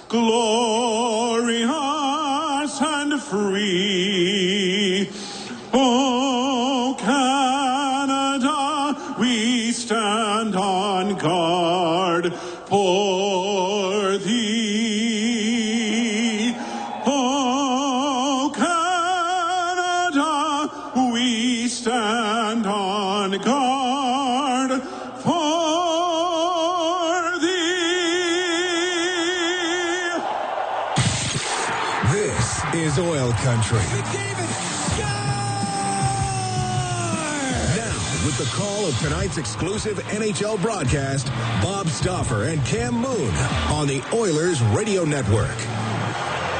glorious and free. Oh, Canada, we stand on guard for thee. Oh, Canada, we stand on guard for thee. This is Oil Country. With the call of tonight's exclusive NHL broadcast, Bob Stauffer and Cam Moon on the Oilers Radio Network.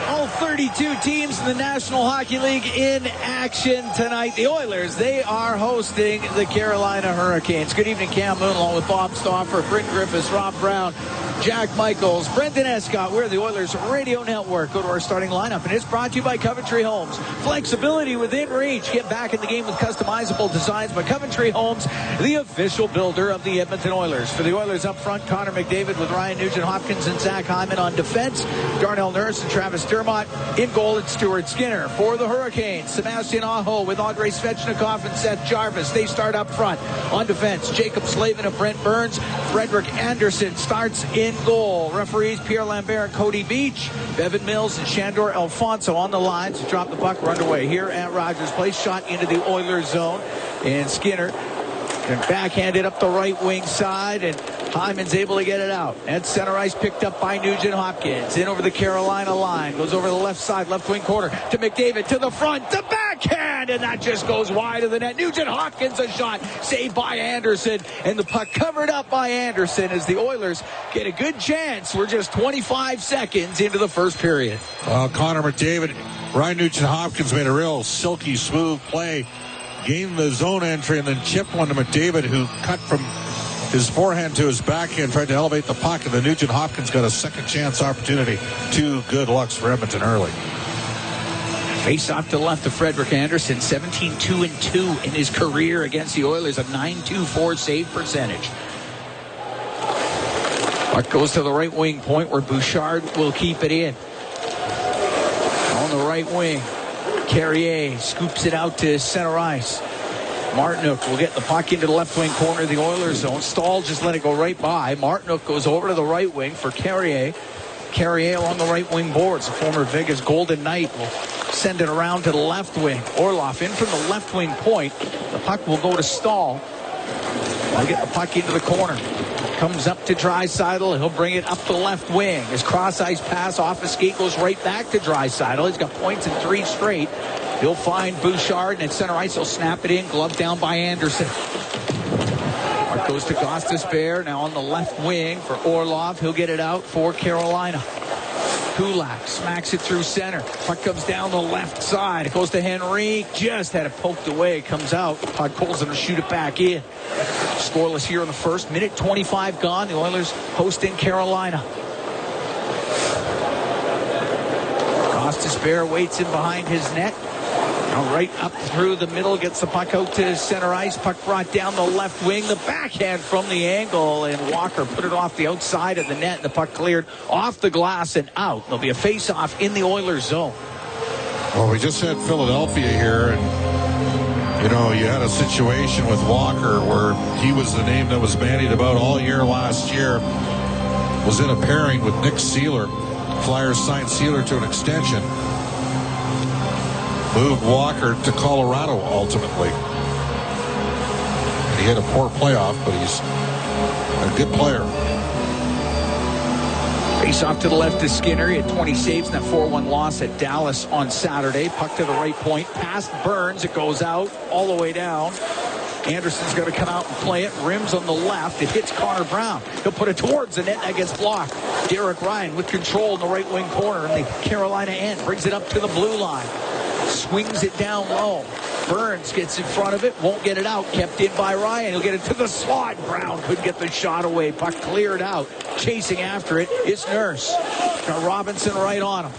All 32 teams in the National Hockey League in action tonight. The Oilers, they are hosting the Carolina Hurricanes. Good evening, Cam Moon, along with Bob Stauffer, Bryn Griffiths, Rob Brown, Jack Michaels, Brendan Escott. We're the Oilers Radio Network. Go to our starting lineup, and it's brought to you by Coventry Homes. Flexibility within reach. Get back in the game with customizable designs by Coventry Homes, the official builder of the Edmonton Oilers. For the Oilers up front, Connor McDavid with Ryan Nugent-Hopkins and Zach Hyman on defense. Darnell Nurse and Travis Dermott. In goal, it's Stuart Skinner. For the Hurricanes, Sebastian Aho with Andrei Svechnikov and Seth Jarvis. They start up front. On defense, Jacob Slavin and Brent Burns. Frederick Anderson starts in goal. Referees Pierre Lambert and Cody Beach. Bevan Mills and Shandor Alfonso on the line to drop the puck. We're underway here at Rogers Place. Shot into the Oilers zone. And Skinner can backhand it up the right wing side, and Hyman's able to get it out. At center ice, picked up by Nugent-Hopkins. In over the Carolina line. Goes over the left side, left wing corner to McDavid, to the front, the backhand, and that just goes wide of the net. Nugent-Hopkins, a shot saved by Anderson, and the puck covered up by Anderson as the Oilers get a good chance. We're just 25 seconds into the first period. Well, Connor McDavid, Ryan Nugent-Hopkins made a real silky smooth play. Gained the zone entry and then chipped one to McDavid, who cut from his forehand to his backhand, tried to elevate the puck, and then Nugent-Hopkins got a second chance opportunity. Two good looks for Edmonton early. Face off to the left of Frederick Anderson, 17-2-2 in his career against the Oilers, a .924 save percentage. Puck goes to the right wing point where Bouchard will keep it in. On the right wing, Carrier scoops it out to center ice. Martinook will get the puck into the left wing corner of the Oilers zone. Stahl just let it go right by. Martinook goes over to the right wing for Carrier. Carrier along the right wing boards. The former Vegas Golden Knight will send it around to the left wing. Orlov in from the left wing point. The puck will go to Stahl. He'll get the puck into the corner. Comes up to Draisaitl. He'll bring it up the left wing. His cross-ice pass off a skate goes right back to Draisaitl. He's got points in 3 straight. He'll find Bouchard, and at center ice, he'll snap it in. Glove down by Anderson. Puck goes to Gostisbehere. Now on the left wing for Orlov. He'll get it out for Carolina. Kulak smacks it through center. Puck comes down the left side. It goes to Henry. Just had it poked away. It comes out. Puck goes and shoot it back in. Scoreless here in the first. Minute 25 gone. The Oilers hosting Carolina. Gostisbehere waits in behind his net. Now right up through the middle, gets the puck out to center ice. Puck brought down the left wing. The backhand from the angle, and Walker put it off the outside of the net. The puck cleared off the glass and out. There'll be a face-off in the Oilers zone. Well, we just had Philadelphia here, and you know, you had a situation with Walker where he was the name that was bandied about all year last year. Was in a pairing with Nick Seeler. Flyers signed Seeler to an extension. Moved Walker to Colorado ultimately. And he had a poor playoff, but he's a good player. Face off to the left is Skinner. He had 20 saves in that 4-1 loss at Dallas on Saturday. Puck to the right point. Past Burns. It goes out all the way down. Anderson's going to come out and play it. Rims on the left. It hits Connor Brown. He'll put it towards the net. That gets blocked. Derek Ryan with control in the right wing corner. And the Carolina end brings it up to the blue line. Swings it down low. Burns gets in front of it. Won't get it out. Kept in by Ryan. He'll get it to the slot. Brown couldn't get the shot away. Puck cleared out. Chasing after it is Nurse. Got Robinson right on him.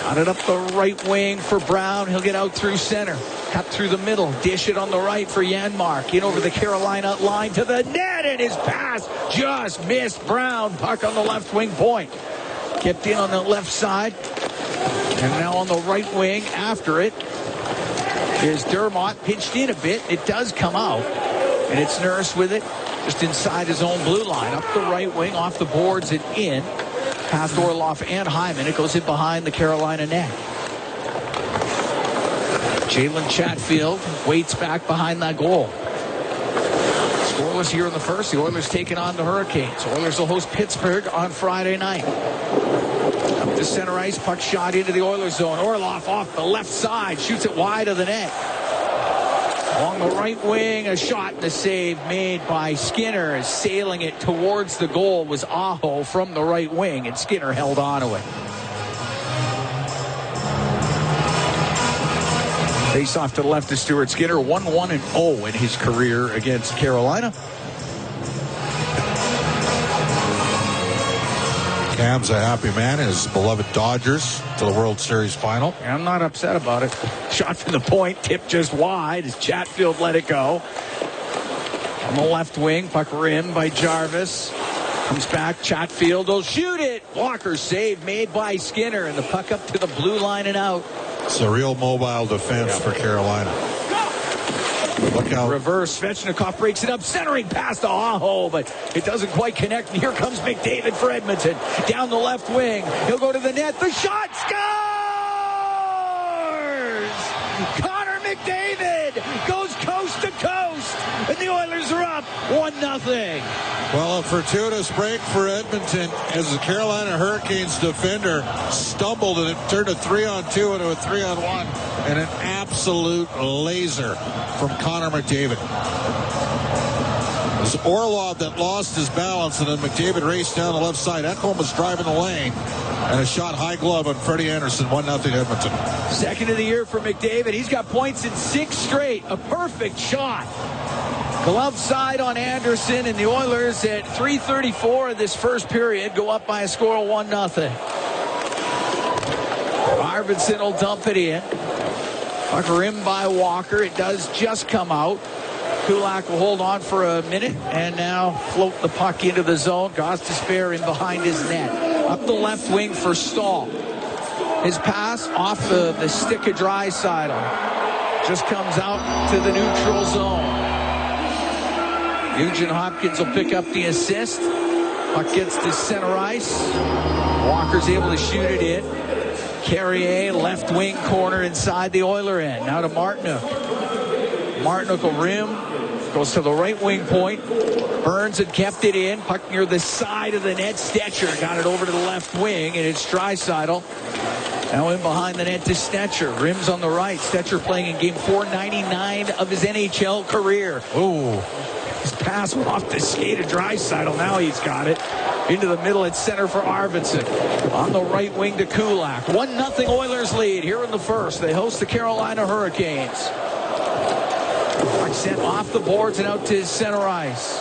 Got it up the right wing for Brown. He'll get out through center. Cut through the middle. Dish it on the right for Janmark. In over the Carolina line to the net. And his pass just missed Brown. Puck on the left wing point. Kept in on the left side. And now on the right wing after it is Dermott, pinched in a bit. It does come out. And it's Nurse with it just inside his own blue line. Up the right wing, off the boards and in. Past Orloff and Hyman. It goes in behind the Carolina net. Jalen Chatfield waits back behind that goal. Scoreless here in the first. The Oilers taking on the Hurricanes. Oilers will host Pittsburgh on Friday night. Up to center ice, puck shot into the Oilers zone. Orloff off the left side, shoots it wide of the net. Along the right wing, a shot and a save made by Skinner. Sailing it towards the goal was Aho from the right wing, and Skinner held on to it. Face off to the left of Stuart Skinner, 1-1-0 in his career against Carolina. Cam's a happy man. His beloved Dodgers to the World Series final. I'm not upset about it. Shot from the point, tipped just wide as Chatfield let it go. On the left wing, puck rimmed by Jarvis. Comes back, Chatfield will shoot it. Walker's save made by Skinner, and the puck up to the blue line and out. It's a real mobile defense for Carolina. Look out. Reverse, Svechnikov breaks it up, centering past to Aho, but it doesn't quite connect. And here comes McDavid for Edmonton. Down the left wing, he'll go to the net. The shot scores! Connor McDavid goes coast to coast, and the Oilers are up 1-0. Well, a fortuitous break for Edmonton as the Carolina Hurricanes defender stumbled and it turned a 3-on-2 into a 3-on-1, and an absolute laser from Connor McDavid. It was Orlov that lost his balance, and then McDavid raced down the left side. Ekholm was driving the lane, and a shot high glove on Freddie Anderson, 1-0 Edmonton. Second of the year for McDavid. He's got points in 6 straight. A perfect shot. Glove side on Anderson, and the Oilers at 3:34 of this first period go up by a score of 1-0. Arvidsson will dump it in. Puck rimmed by Walker. It does just come out. Kulak will hold on for a minute and now float the puck into the zone. Gostisbehere in behind his net. Up the left wing for Stahl. His pass off the stick of Draisaitl. Just comes out to the neutral zone. Nugent Hopkins will pick up the assist. Puck gets to center ice. Walker's able to shoot it in. Carrier, left wing corner inside the Oiler end. Now to Martinook. Martinook will rim. Goes to the right wing point. Burns had kept it in. Puck near the side of the net. Stetcher got it over to the left wing, and it's Draisaitl. Now in behind the net to Stetcher. Rims on the right. Stetcher playing in game 499 of his NHL career. Ooh. His pass went off the skate of Draisaitl. Now he's got it. Into the middle at center for Arvidsson. On the right wing to Kulak. 1-0 Oilers lead here in the first. They host the Carolina Hurricanes. Puck sent off the boards and out to his center ice.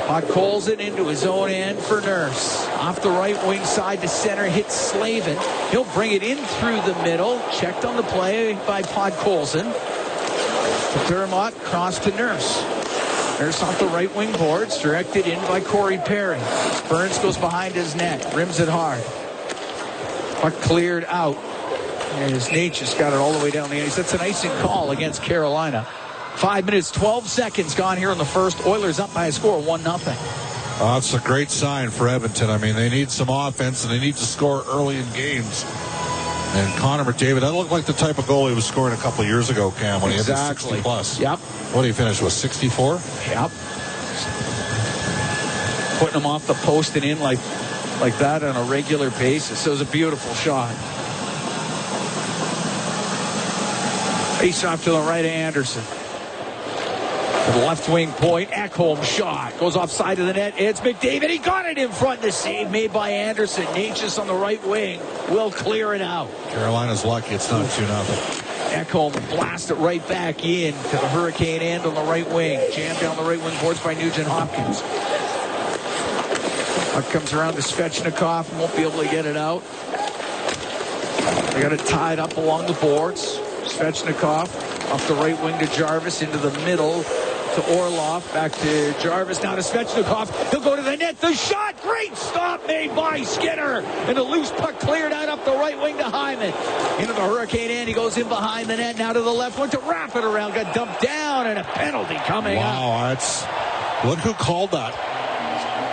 Puck calls it into his own end for Nurse. Off the right wing side to center, hits Slavin. He'll bring it in through the middle. Checked on the play by Podkolzin. Dermott cross to Nurse. Nurse off the right wing boards, directed in by Corey Perry. Burns goes behind his net, rims it hard. Puck cleared out. And his Nature's got it all the way down the ice. That's an icing call against Carolina. 5 minutes, 12 seconds gone here in the first. Oilers up by a score of 1-0. Oh, that's a great sign for Edmonton. I mean, they need some offense, and they need to score early in games. And Connor McDavid, that looked like the type of goal he was scoring a couple of years ago, Cam, when he had the 60-plus. Yep. What did he finish with, 64? Yep. Putting him off the post and in like that on a regular basis. So it was a beautiful shot. Face off to the right of Anderson. To the left wing point, Ekholm shot. Goes offside of the net. It's McDavid. He got it in front. The save made by Anderson. Natchez on the right wing will clear it out. Carolina's lucky it's not 2-0. Ekholm blast it right back in to the Hurricane end on the right wing. Jammed down the right wing boards by Nugent Hopkins. Puck comes around to Svechnikov. Won't be able to get it out. They got it tied up along the boards. Svechnikov off the right wing to Jarvis into the middle to Orlov. Back to Jarvis. Now to Svechnikov. He'll go to the net. The shot Great stop made by Skinner. And a loose puck cleared out up the right wing to Hyman. Into the Hurricane end. He goes in behind the net. Now to the left. Went to wrap it around. Got dumped down. And a penalty coming up. Wow, look who called that.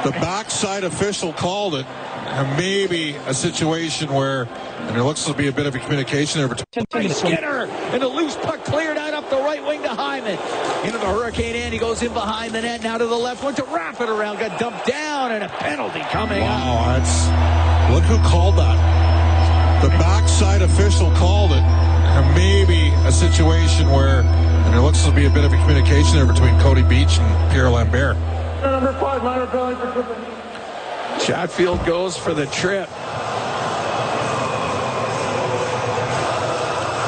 The backside official called it. And maybe a situation where, and there looks to be a bit of a communication there between Skinner, and a loose puck cleared out up the right wing to Hyman. Into the Hurricane end. He goes in behind the net. Now to the left. Went to wrap it around. Got dumped down. And a penalty coming up. Wow, look who called that. The backside official called it. And maybe a situation where, and there looks to be a bit of a communication there between Cody Beach and Pierre Lambert. Number 5, minor penalty for tripping. Chatfield goes for the trip.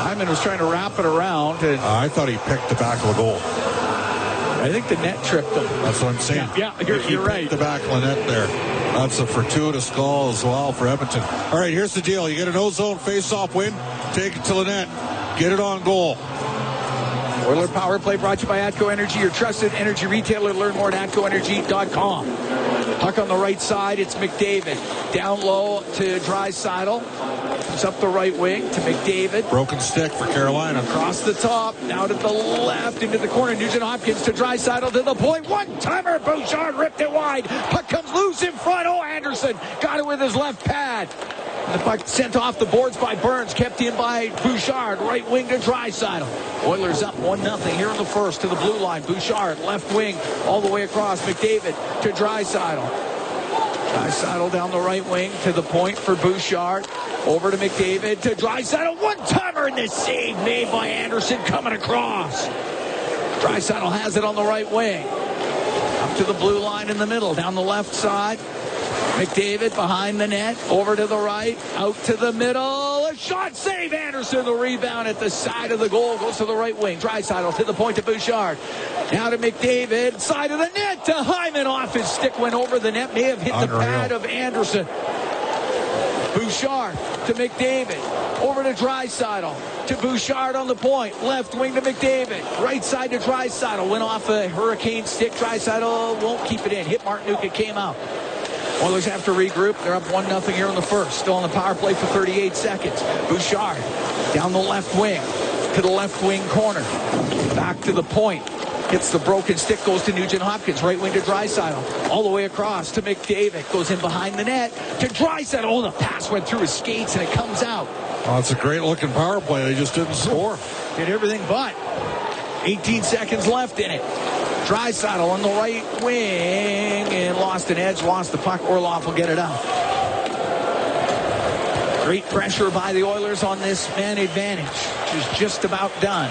Hyman was trying to wrap it around. And I thought he picked the back of the goal. I think the net tripped him. That's what I'm saying. Yeah, you're right. The back of the net there. That's a fortuitous goal as well for Edmonton. All right, here's the deal. You get an O-zone face-off win, take it to the net, get it on goal. Oiler Power Play brought to you by Atco Energy, your trusted energy retailer. Learn more at atcoenergy.com. Puck on the right side, it's McDavid. Down low to Draisaitl. It's up the right wing to McDavid. Broken stick for Carolina. Across the top, now to the left, into the corner. Nugent Hopkins to Draisaitl to the point. One-timer, Bouchard ripped it wide. Puck comes loose in front. Oh, Anderson got it with his left pad. The puck sent off the boards by Burns, kept in by Bouchard, right wing to Draisaitl. Oilers up 1-0 here in the first to the blue line. Bouchard, left wing, all the way across. McDavid to Draisaitl. Draisaitl down the right wing to the point for Bouchard. Over to McDavid to Draisaitl. One-timer, and the save made by Anderson coming across. Draisaitl has it on the right wing. Up to the blue line in the middle, down the left side. McDavid behind the net, over to the right, out to the middle, a shot, save Anderson, the rebound at the side of the goal, goes to the right wing, Draisaitl to the point to Bouchard, now to McDavid, side of the net to Hyman, off his stick, went over the net, may have hit the pad of Anderson. Bouchard to McDavid, over to Draisaitl, to Bouchard on the point, left wing to McDavid, right side to Draisaitl, went off a Hurricane stick, Draisaitl won't keep it in, hit Martinuka, came out. Oilers have to regroup. They're up 1-0 here in the first. Still on the power play for 38 seconds. Bouchard down the left wing to the left wing corner. Back to the point. Hits the broken stick, goes to Nugent Hopkins. Right wing to Draisaitl. All the way across to McDavid. Goes in behind the net to Draisaitl. Oh, the pass went through his skates and it comes out. Oh, it's a great looking power play. They just didn't score. Did everything but. 18 seconds left in it. Draisaitl on the right wing and lost an edge, lost the puck. Orlov will get it out. Great pressure by the Oilers on this man advantage, which is just about done.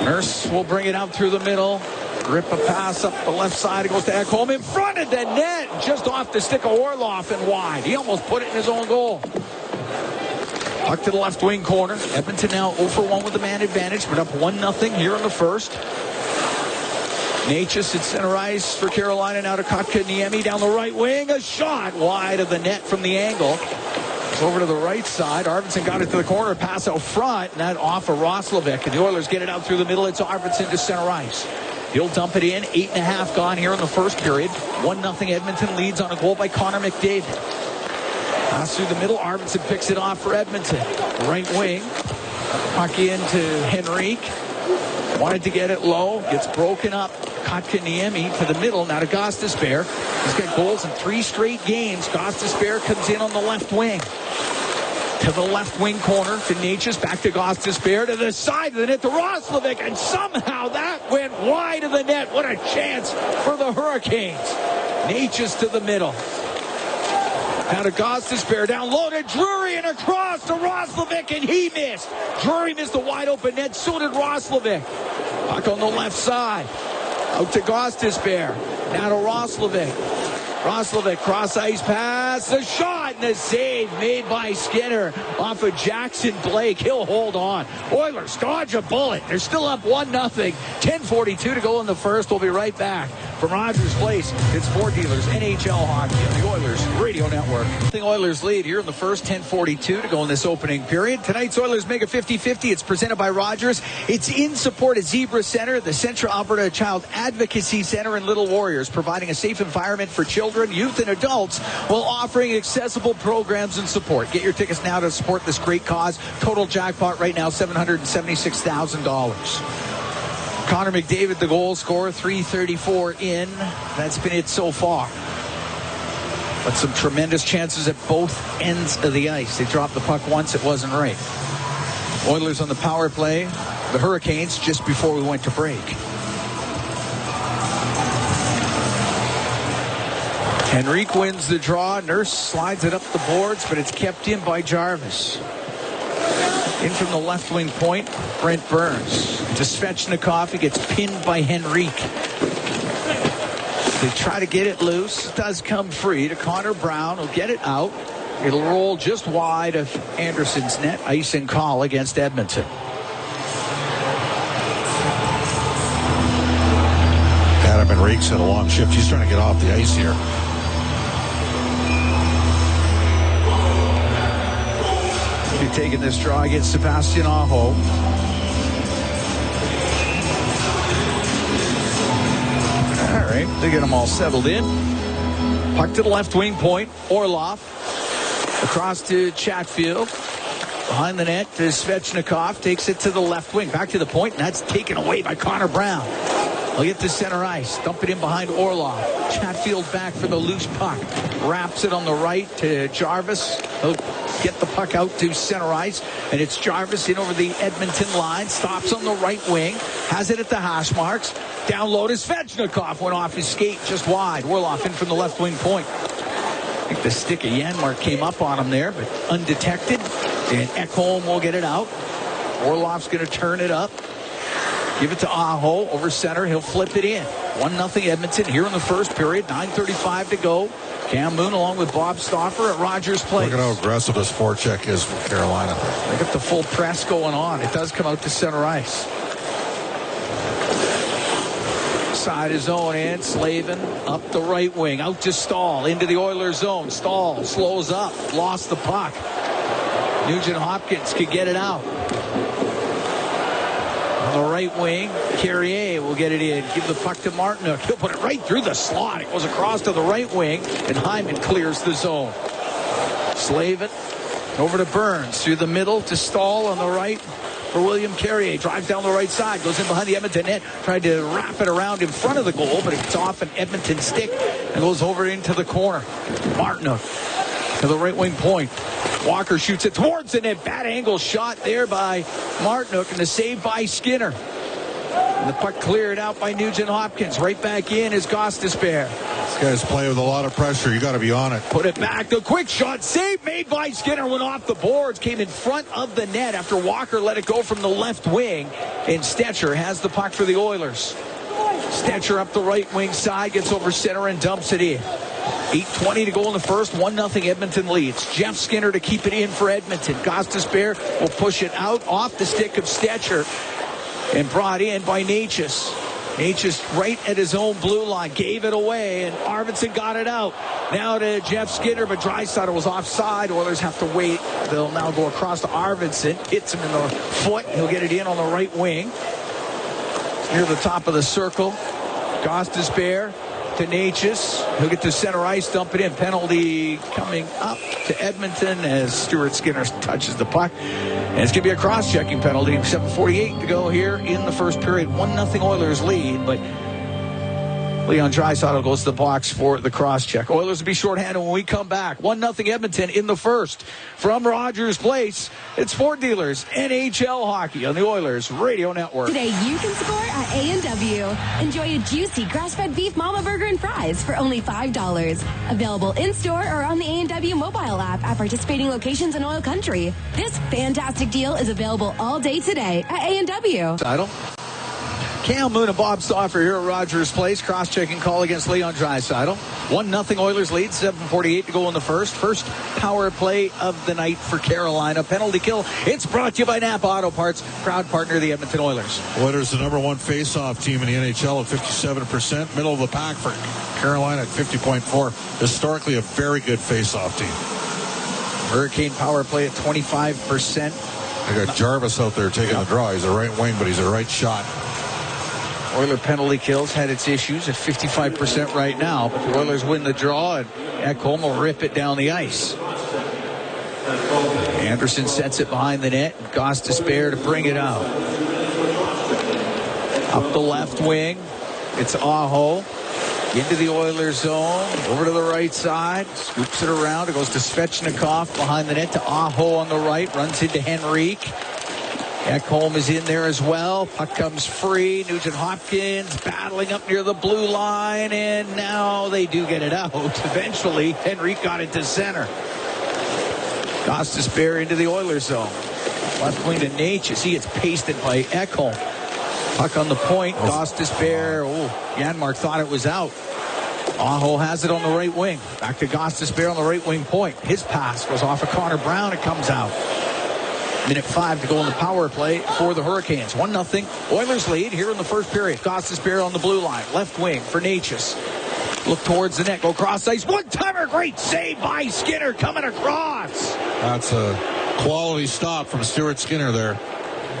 Nurse will bring it out through the middle. Rip a pass up the left side. It goes to Ekholm in front of the net, just off the stick of Orlov and wide. He almost put it in his own goal. Puck to the left wing corner. Edmonton now 0-for-1 with the man advantage, but up 1-0 here in the first. Natchez at center ice for Carolina. Now to Kotkaniemi down the right wing. A shot wide of the net from the angle. It's over to the right side. Arvidsson got it to the corner. Pass out front. And that off of Roslovic. And the Oilers get it out through the middle. It's Arvidsson to center ice. He'll dump it in. 8.5 gone here in the first period. 1-0 Edmonton leads on a goal by Connor McDavid. Pass through the middle. Arvidsson picks it off for Edmonton. Right wing. Puck into Henrique. Wanted to get it low. Gets broken up. Kotkaniemi to the middle. Now to Gostisbehere. He's got goals in 3 straight games. Gostisbehere comes in on the left wing. To the left wing corner to Natchez. Back to Gostisbehere. To the side of the net to Roslovic. And somehow that went wide of the net. What a chance for the Hurricanes. Natchez to the middle. Now to Gostisbehere, down low to Drury and across to Roslovic, and he missed. Drury missed the wide open net, so did Roslovic. Puck on the left side. Out to Gostisbehere. Now to Roslovic. Roslovic, cross ice pass, a shot, and a save made by Skinner off of Jackson Blake. He'll hold on. Oilers dodge a bullet. They're still up 1-0. 10:42 to go in the first. We'll be right back From Rogers Place, it's Ford Dealers NHL Hockey on the Oilers Radio Network. The Oilers lead here in the first, 10:42 to go in this opening period. Tonight's Oilers Mega 50-50. It's presented by Rogers. It's in support of Zebra Center, the Central Alberta Child Advocacy Center in Little Warriors, providing a safe environment for children, youth, and adults while offering accessible programs and support. Get your tickets now to support this great cause. Total jackpot right now, $776,000. Connor McDavid, the goal scorer, 3:34 in. That's been it so far. But some tremendous chances at both ends of the ice. They dropped the puck once, it wasn't right. Oilers on the power play. The Hurricanes just before we went to break. Henrique wins the draw. Nurse slides it up the boards, but it's kept in by Jarvis. In from the left wing point, Brent Burns. To Svechnikov, he gets pinned by Henrique. They try to get it loose. It does come free to Connor Brown. He'll get it out. It'll roll just wide of Anderson's net. Ice and call against Edmonton. Adam Henrique's had a long shift. He's trying to get off the ice here. He's taking this draw against Sebastian Aho. All right, they get them all settled in. Puck to the left wing point. Orlov across to Chatfield. Behind the net to Svechnikov. Takes it to the left wing. Back to the point, and that's taken away by Connor Brown. They'll get to center ice. Dump it in behind Orlov. Chatfield back for the loose puck. Wraps it on the right to Jarvis. He'll get the puck out to center ice. And it's Jarvis in over the Edmonton line. Stops on the right wing. Has it at the hash marks. Down low to Svechnikov. Went off his skate just wide. Orlov in from the left wing point. I think the stick of Janmark came up on him there, but undetected. And Ekholm will get it out. Orlov's going to turn it up. Give it to Aho over center. He'll flip it in. 1-0 Edmonton here in the first period. 9:35 to go. Cam Moon along with Bob Stauffer at Rogers Place. Look at how aggressive this forecheck is from Carolina. They got the full press going on. It does come out to center ice. Side his own and Slavin up the right wing. Out to Stahl. Into the Oilers zone. Stahl slows up. Lost the puck. Nugent Hopkins could get it out. On the right wing, Carrier will get it in. Give the puck to Martinook. He'll put it right through the slot. It goes across to the right wing, and Hyman clears the zone. Slavin over to Burns. Through the middle to Stahl on the right for William Carrier. Drives down the right side. Goes in behind the Edmonton net. Tried to wrap it around in front of the goal, but it's off an Edmonton stick and goes over into the corner. Martinook to the right wing point. Walker shoots it towards the net. Bad angle shot there by Martinook, and the save by Skinner. And the puck cleared out by Nugent Hopkins. Right back in is Gostisbehere. This guy's playing with a lot of pressure. You got to be on it. Put it back. The quick shot. Save made by Skinner. Went off the boards. Came in front of the net after Walker let it go from the left wing. And Stetcher has the puck for the Oilers. Stetcher up the right wing side. Gets over center and dumps it in. 8:20 to go in the first. 1-0 Edmonton leads. Jeff Skinner to keep it in for Edmonton. Gostisbehere will push it out off the stick of Stetcher and brought in by Natchez. Natchez right at his own blue line. Gave it away, and Arvidsson got it out. Now to Jeff Skinner, but Draisaitl was offside. Oilers have to wait. They'll now go across to Arvidsson. Hits him in the foot. He'll get it in on the right wing. Near the top of the circle. Gostisbehere to Natchez. He'll get to center ice, dump it in. Penalty coming up to Edmonton as Stuart Skinner touches the puck. And it's going to be a cross-checking penalty. 7:48 to go here in the first period. 1-0 Oilers lead, but Leon Draisaitl goes to the box for the cross-check. Oilers will be shorthanded when we come back. 1-0 Edmonton in the first. From Rogers Place, it's Ford Dealers NHL Hockey on the Oilers Radio Network. Today you can score at A&W. Enjoy a juicy grass-fed beef mama burger and fries for only $5. Available in-store or on the A&W mobile app at participating locations in Oil Country. This fantastic deal is available all day today at A&W. Title. Cam Moon and Bob Stauffer here at Rogers Place. Cross-checking call against Leon Draisaitl. 1-0 Oilers lead. 7:48 to go in the first. First power play of the night for Carolina. Penalty kill. It's brought to you by Napa Auto Parts, proud partner of the Edmonton Oilers. Oilers, the number one face-off team in the NHL at 57%. Middle of the pack for Carolina at 50.4. Historically, a very good face-off team. Hurricane power play at 25%. They got Jarvis out there taking the draw. He's a right wing, but he's a right shot. Oiler penalty kills had its issues at 55% right now, but the Oilers win the draw, and Ekholm will rip it down the ice. Anderson sets it behind the net. Goss to spare to bring it out. Up the left wing. It's Aho. Into the Oilers zone. Over to the right side. Scoops it around. It goes to Svechnikov behind the net to Aho on the right. Runs into Henrique. Ekholm is in there as well. Puck comes free. Nugent Hopkins battling up near the blue line. And now they do get it out. Eventually, Henrique got it to center. Goss to spare into the Oilers zone. Left wing to Nate. You see it's pasted by Ekholm. Puck on the point. Goss to spare. Oh, Janmark thought it was out. Aho has it on the right wing. Back to Goss to spare on the right wing point. His pass goes off of Connor Brown. It comes out. Minute 5 to go in the power play for the Hurricanes. 1-0. Oilers lead here in the first period. Goss to spare on the blue line. Left wing for Natchez. Look towards the net. Go cross ice. One-timer. Great save by Skinner coming across. That's a quality stop from Stuart Skinner there.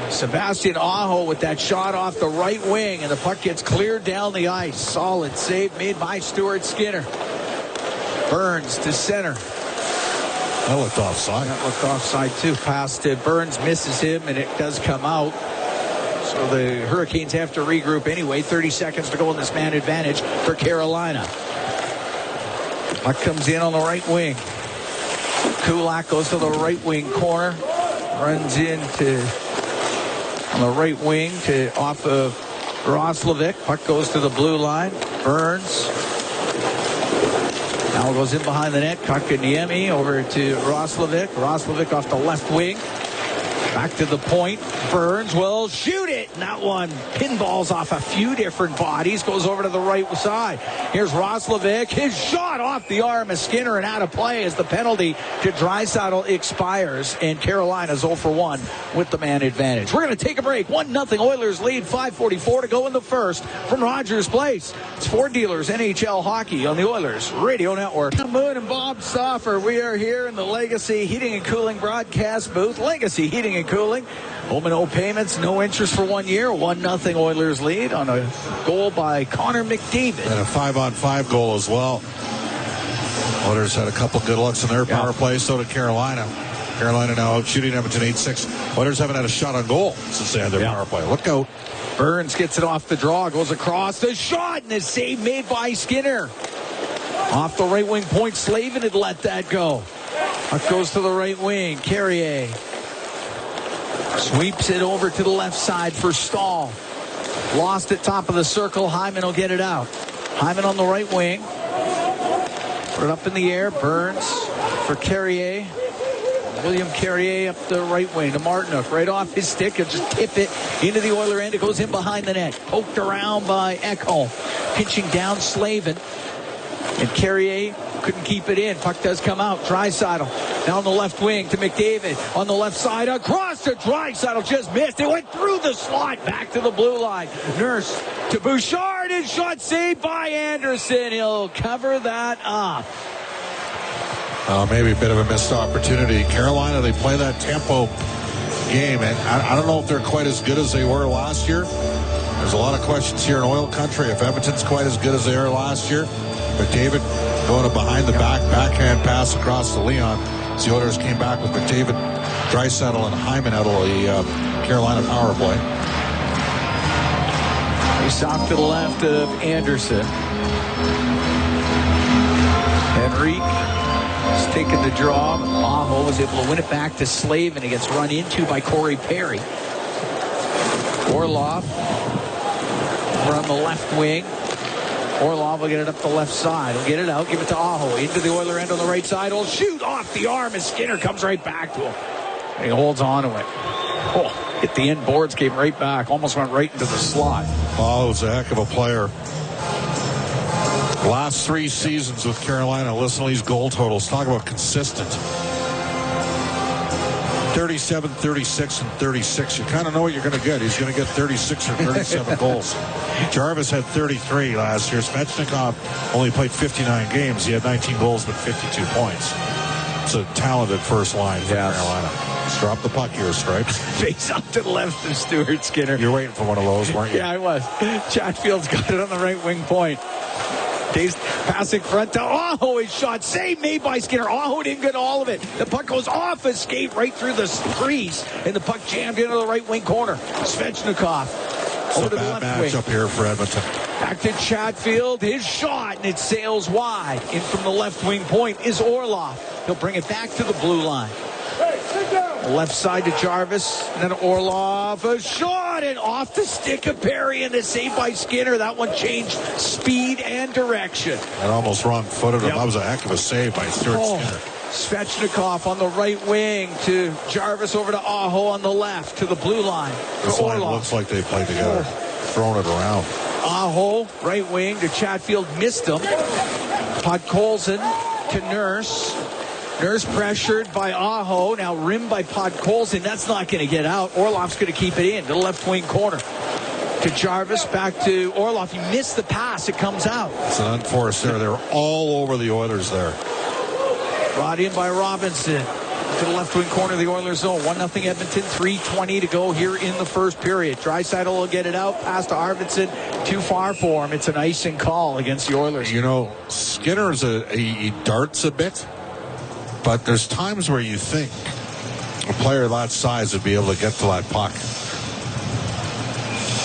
Sebastian Aho with that shot off the right wing, and the puck gets cleared down the ice. Solid save made by Stuart Skinner. Burns to center. That looked offside. That looked offside too. Pass to Burns, misses him, and it does come out. So the Hurricanes have to regroup anyway. 30 seconds to go in this man advantage for Carolina. Puck comes in on the right wing. Kulak goes to the right wing corner. Runs into on the right wing to off of Roslovic. Puck goes to the blue line. Burns. Now goes in behind the net. Kotkaniemi over to Roslovic. Roslovic off the left wing. Back to the point. Burns will shoot it. And that one pinballs off a few different bodies. Goes over to the right side. Here's Roslovic. His shot off the arm of Skinner and out of play as the penalty to Draisaitl expires. And Carolina's 0 for 1 with the man advantage. We're going to take a break. 1-0 Oilers lead. 5:44 to go in the first from Rogers Place. It's Ford Dealers NHL Hockey on the Oilers Radio Network. Moon and Bob Stauffer. We are here in the Legacy Heating and Cooling broadcast booth. Legacy Heating and Cooling. Home and no payments, no interest for 1 year. 1-0 Oilers lead on a goal by Connor McDavid. And a 5-on-5 goal as well. Oilers had a couple good looks in their power play. So did Carolina. Carolina now out shooting Edmonton 8-6. Oilers haven't had a shot on goal since they had their power play. Look out. Burns gets it off the draw, goes across the shot, and the save made by Skinner. Off the right wing point, Slavin had let that go. Puck goes to the right wing. Carrier sweeps it over to the left side for Stahl. Lost at top of the circle. Hyman will get it out. Hyman on the right wing. Put it up in the air. Burns for Carrier. William Carrier up the right wing to Martinook. Right off his stick. He'll just tip it into the Oiler end. It goes in behind the net. Poked around by Ekholm. Pinching down Slavin. And Carrier couldn't keep it in. Puck does come out. Draisaitl down the left wing to McDavid. On the left side, across to Draisaitl. Just missed. It went through the slot. Back to the blue line. Nurse to Bouchard. And shot saved by Anderson. He'll cover that up. Maybe a bit of a missed opportunity. Carolina, they play that tempo game. And I don't know if they're quite as good as they were last year. There's a lot of questions here in oil country. If Edmonton's quite as good as they were last year. McDavid going to behind the backhand pass across to Leon. As the Oilers came back with McDavid, Draisaitl, and Hyman out of the Carolina power play. He's off to the left of Anderson. Henrique has taken the draw. Aho was able to win it back to Slavin. He gets run into by Corey Perry. Orlov over on the left wing. Orlov will get it up the left side. He'll get it out, give it to Aho. Into the Oiler end on the right side. He'll shoot off the arm as Skinner comes right back to him. And he holds on to it. Oh, hit the end boards, came right back. Almost went right into the slot. Oh, it was a heck of a player. Last 3 seasons with Carolina, listen to these goal totals. Talk about consistent. 37, 36, and 36. You kind of know what you're going to get. He's going to get 36 or 37 goals. Jarvis had 33 last year. Svechnikov only played 59 games. He had 19 goals but 52 points. It's a talented first line for Carolina. Just drop the puck here, Stripes. Face up to the left of Stuart Skinner. You're waiting for one of those, weren't you? Yeah, I was. Chatfield's got it on the right wing point. Days passing front to Aho. His shot saved made by Skinner. Aho didn't get all of it. The puck goes off his skate right through the crease, and the puck jammed into the right wing corner. Svechnikov over to the left wing. Match up here for Edmonton. Back to Chatfield. His shot, and it sails wide. In from the left wing point is Orlov. He'll bring it back to the blue line. Left side to Jarvis, and then Orlov, a shot, and off the stick of Perry, and the save by Skinner. That one changed speed and direction. And almost wrong-footed him. That was a heck of a save by Stuart Skinner. Svechnikov on the right wing to Jarvis over to Aho on the left to the blue line. This line looks like they played together, throwing it around. Aho, right wing to Chatfield, missed him. Podkolzin to Nurse. Nurse pressured by Aho, now rimmed by Podkolzin. That's not going to get out. Orlov's going to keep it in to the left wing corner. To Jarvis, back to Orlov. He missed the pass. It comes out. It's an unforced error. They're all over the Oilers there. Brought in by Robinson. To the left wing corner of the Oilers zone. 1-0 Edmonton, 3:20 to go here in the first period. Draisaitl will get it out. Pass to Arvidsson. Too far for him. It's an icing call against the Oilers. You know, Skinner's he darts a bit. But there's times where you think a player that size would be able to get to that puck.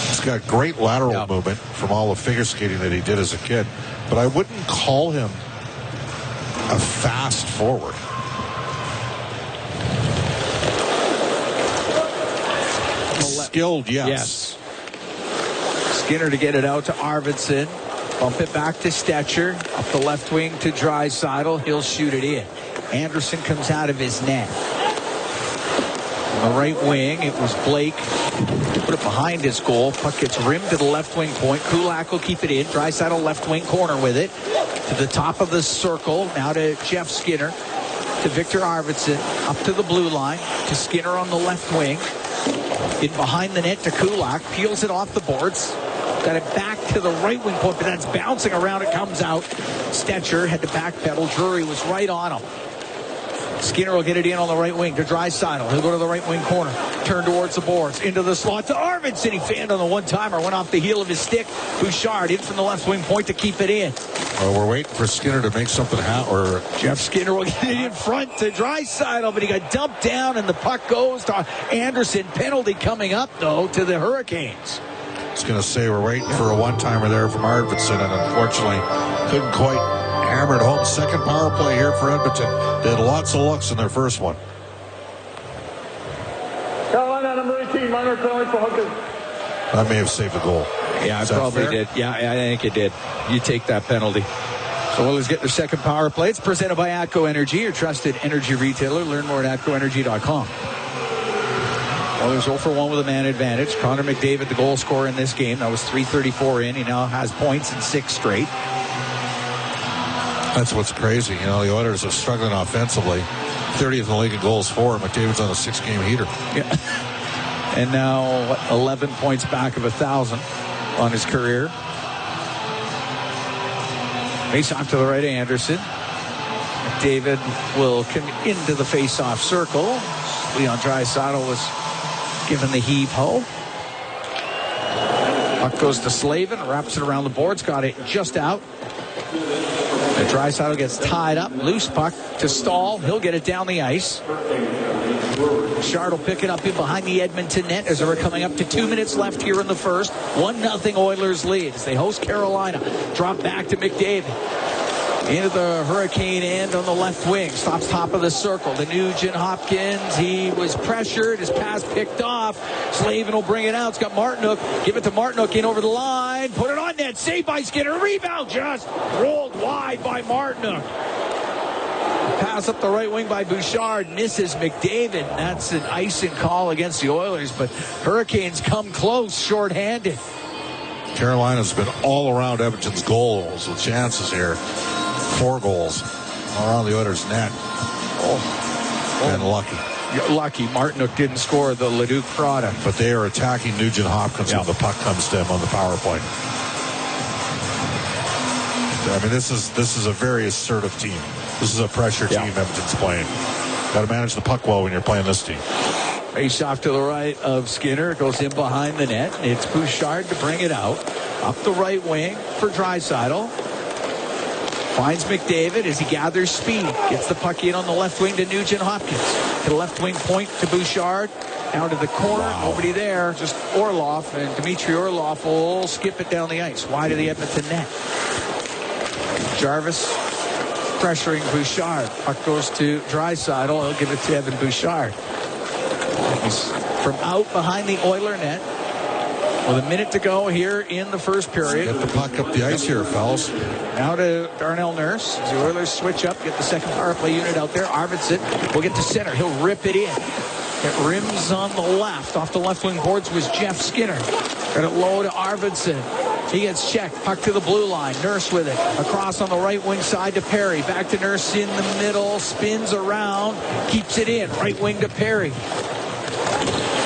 He's got great lateral movement from all the figure skating that he did as a kid. But I wouldn't call him a fast forward. Skilled, yes. Skinner to get it out to Arvidsson. Bump it back to Stetcher. Up the left wing to Draisaitl. He'll shoot it in. Anderson comes out of his net. On the right wing, it was Blake. Put it behind his goal. Puck gets rimmed to the left wing point. Kulak will keep it in. Draisaitl left wing corner with it. To the top of the circle. Now to Jeff Skinner. To Victor Arvidsson. Up to the blue line. To Skinner on the left wing. In behind the net to Kulak. Peels it off the boards. Got it back to the right wing point, but that's bouncing around. It comes out. Stetcher had to backpedal. Drury was right on him. Skinner will get it in on the right wing to Draisaitl. He'll go to the right wing corner. Turn towards the boards. Into the slot to Arvidsson. He fanned on the one-timer. Went off the heel of his stick. Bouchard in from the left wing point to keep it in. Well, we're waiting for Skinner to make something happen. Jeff Skinner will get it in front to Draisaitl, but he got dumped down, and the puck goes to Anderson. Penalty coming up, though, to the Hurricanes. I was going to say we're waiting for a one-timer there from Arvidsson, and unfortunately couldn't quite hammer it home. Second power play here for Edmonton. They had lots of looks in their first one. Carolina, number 18, minor penalty for Hooker. That may have saved the goal. Yeah, I probably did. Yeah, I think it did. You take that penalty. So Oilers get their second power play. It's presented by ATCO Energy, your trusted energy retailer. Learn more at ATCOenergy.com. Oilers 0 for 1 with a man advantage. Connor McDavid, the goal scorer in this game. That was 3:34 in. He now has points in 6 straight. That's what's crazy. You know, the Oilers are struggling offensively. 30th in the league in goals for. McDavid's on a 6-game heater. Yeah. And now 11 points back of 1,000 on his career. Face off to the right of Anderson. McDavid will come into the face-off circle. Leon Draisaitl was given the heave-ho. Puck goes to Slavin, wraps it around the boards, got it just out. The Draisaitl gets tied up, loose puck to Stahl. He'll get it down the ice. Shard will pick it up in behind the Edmonton net as we're coming up to 2 minutes left here in the first. 1-0 Oilers lead as they host Carolina. Drop back to McDavid. Into the Hurricane end on the left wing. Stops top of the circle. To Nugent Hopkins. He was pressured. His pass picked off. Slavin will bring it out. It's got Martinook. Give it to Martinook in over the line. Put it on net. Saved by Skinner. Rebound just rolled wide by Martinook. pass up the right wing by Bouchard. Misses McDavid. That's an icing call against the Oilers, but Hurricanes come close, shorthanded. Carolina's been all around Edmonton's goals with chances here. 4 goals all around the Oilers' net. And lucky. You're lucky Martinook didn't score the Leduc product. But they are attacking Nugent Hopkins when the puck comes to him on the power play. I mean, this is a very assertive team. This is a pressure team Edmonton's playing. Got to manage the puck well when you're playing this team. Face off to the right of Skinner. It goes in behind the net. It's Bouchard to bring it out. Up the right wing for Draisaitl. Finds McDavid as he gathers speed. Gets the puck in on the left wing to Nugent Hopkins. To the left wing point to Bouchard. Down to the corner. Nobody there. Just Orlov. And Dmitry Orlov will skip it down the ice. Wide of the Edmonton net. Jarvis pressuring Bouchard. Puck goes to Draisaitl. He'll give it to Evan Bouchard. He's from out behind the Oiler net. With a minute to go here in the first period. Get the puck up the ice here, fellas. Now to Darnell Nurse. As the Oilers switch up, get the second power play unit out there. Arvidsson will get to center. He'll rip it in. It rims on the left. Off the left wing boards was Jeff Skinner. Got it low to Arvidsson. He gets checked. Puck to the blue line. Nurse with it. Across on the right wing side to Perry. Back to Nurse in the middle. Spins around. Keeps it in. Right wing to Perry.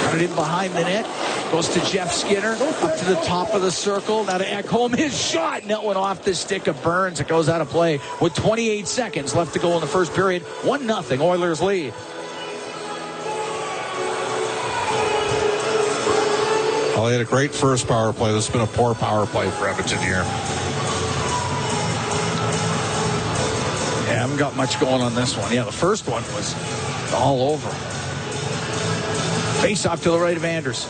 Got it in behind the net. Goes to Jeff Skinner. Up to the top of the circle. Now to Ekholm. His shot. And that went off the stick of Burns. It goes out of play with 28 seconds left to go in the first period. 1-0 Oilers lead. Well, they had a great first power play. This has been a poor power play for Edmonton here. Yeah, haven't got much going on this one. Yeah, the first one was all over. Face off to the right of Anders.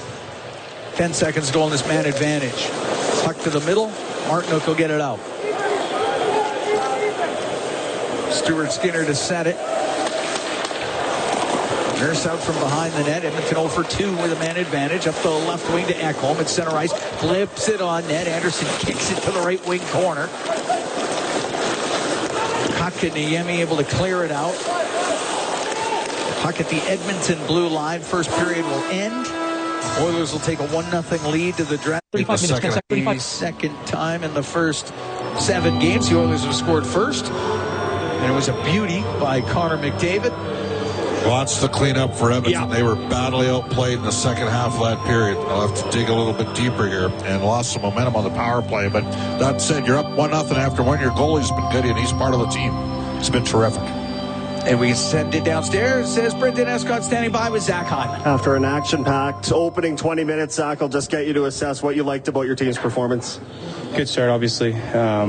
10 seconds to go on this man advantage. Puck to the middle. Martinook will get it out. Stuart Skinner to set it. Nurse out from behind the net. Edmonton 0 for 2 with a man advantage. Up the left wing to Ekholm at center ice. Flips it on net. Anderson kicks it to the right wing corner. Kotkaniemi able to clear it out. Puck at the Edmonton blue line. First period will end. Oilers will take a 1-0 lead to the draft. 32nd time in the first 7 games. The Oilers have scored first. And it was a beauty by Connor McDavid. Lots to clean up for Edmonton. Yeah. They were badly outplayed in the second half of that period. They'll have to dig a little bit deeper here and lost some momentum on the power play. But that said, you're up 1-0 after one. Your goalie's been good, and he's part of the team. It's been terrific. And we send it downstairs. Says Brendan Escott standing by with Zach Hyman. After an action-packed opening 20 minutes, Zach, I'll just get you to assess what you liked about your team's performance. Good start, obviously. I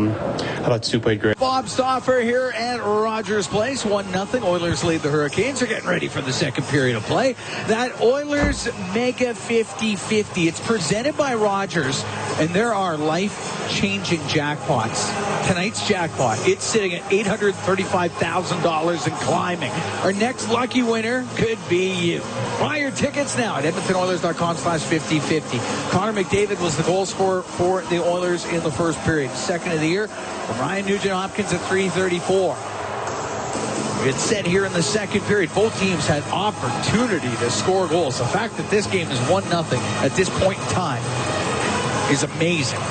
thought Stu played great. Bob Stauffer here at Rogers Place. 1-0. Oilers lead the Hurricanes. They're getting ready for the second period of play. That Oilers Mega 50-50. It's presented by Rogers, and there are life-changing jackpots. Tonight's jackpot, it's sitting at $835,000 and climbing. Our next lucky winner could be you. Buy your tickets now at EdmontonOilers.com/50-50. Connor McDavid was the goal scorer for the Oilers in the first period. Second of the year, Ryan Nugent-Hopkins at .334. It's set here in the second period. Both teams had opportunity to score goals. The fact that this game is 1-0 at this point in time is amazing.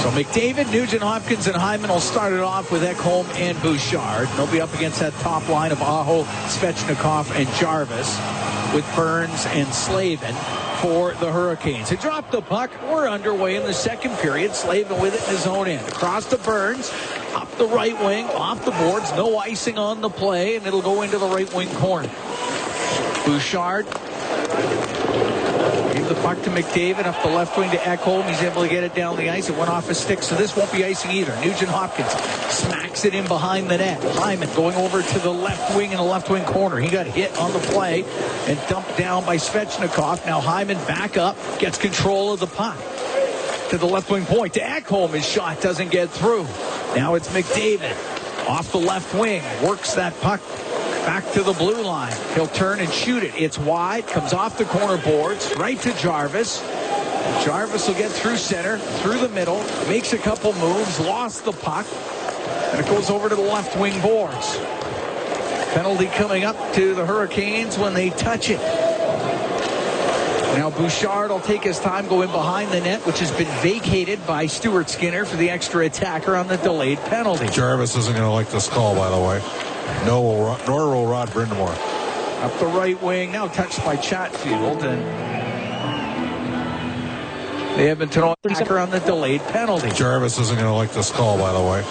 So McDavid, Nugent-Hopkins, and Hyman will start it off with Ekholm and Bouchard. They'll be up against that top line of Aho, Svechnikov, and Jarvis with Burns and Slavin for the Hurricanes. They dropped the puck. We're underway in the second period. Slavin with it in his own end. Across to Burns. Up the right wing. Off the boards. No icing on the play. And it'll go into the right wing corner. Bouchard. Give the puck to McDavid. Up the left wing to Ekholm. He's able to get it down the ice. It went off his stick, so this won't be icing either. Nugent-Hopkins smacks it in behind the net. Hyman going over to the left wing in the left wing corner. He got hit on the play and dumped down by Svechnikov. Now Hyman back up, gets control of the puck. To the left wing point to Ekholm. His shot doesn't get through. Now it's McDavid off the left wing. Works that puck back to the blue line. He'll turn and shoot it. It's wide. Comes off the corner boards. Right to Jarvis. Jarvis will get through center. Through the middle. Makes a couple moves. Lost the puck. And it goes over to the left wing boards. Penalty coming up to the Hurricanes when they touch it. Now Bouchard will take his time, go in behind the net, which has been vacated by Stuart Skinner for the extra attacker on the delayed penalty. Jarvis isn't going to like this call, by the way. Nor will Rod Brindamore. Up the right wing, now touched by Chatfield, and the Edmonton attacker on the delayed penalty. Jarvis isn't going to like this call, by the way.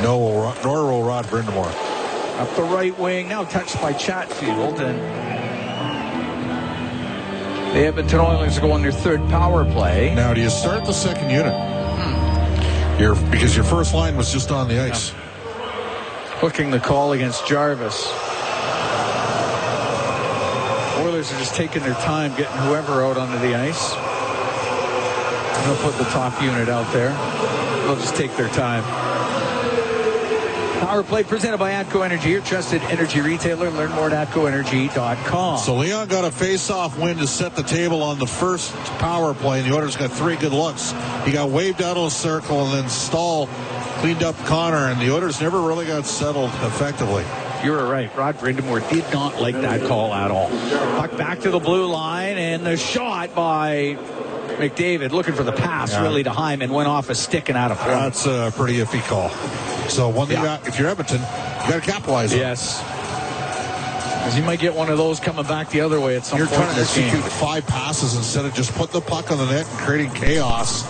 Nor will Rod Brindamore. Up the right wing, now touched by Chatfield, and the Edmonton Oilers go on their third power play. Now, do you start the second unit? Because your first line was just on the ice. Hooking the call against Jarvis. Oilers are just taking their time getting whoever out onto the ice. They'll put the top unit out there. They'll just take their time. Power play presented by Atco Energy, your trusted energy retailer. Learn more at atcoenergy.com. So Leon got a face-off win to set the table on the first power play, and the Oilers got 3 good looks. He got waved out of the circle, and then Stahl cleaned up Connor, and the Oilers never really got settled effectively. You were right. Rod Brindamore did not like that call at all. Puck back to the blue line, and the shot by McDavid, looking for the pass really to Hyman, went off a stick and out of play. That's a pretty iffy call. So one thing, if you're Edmonton, you got to capitalize on it. Yes. Because you might get one of those coming back the other way at some point. You're trying to execute 5 passes instead of just putting the puck on the net and creating chaos.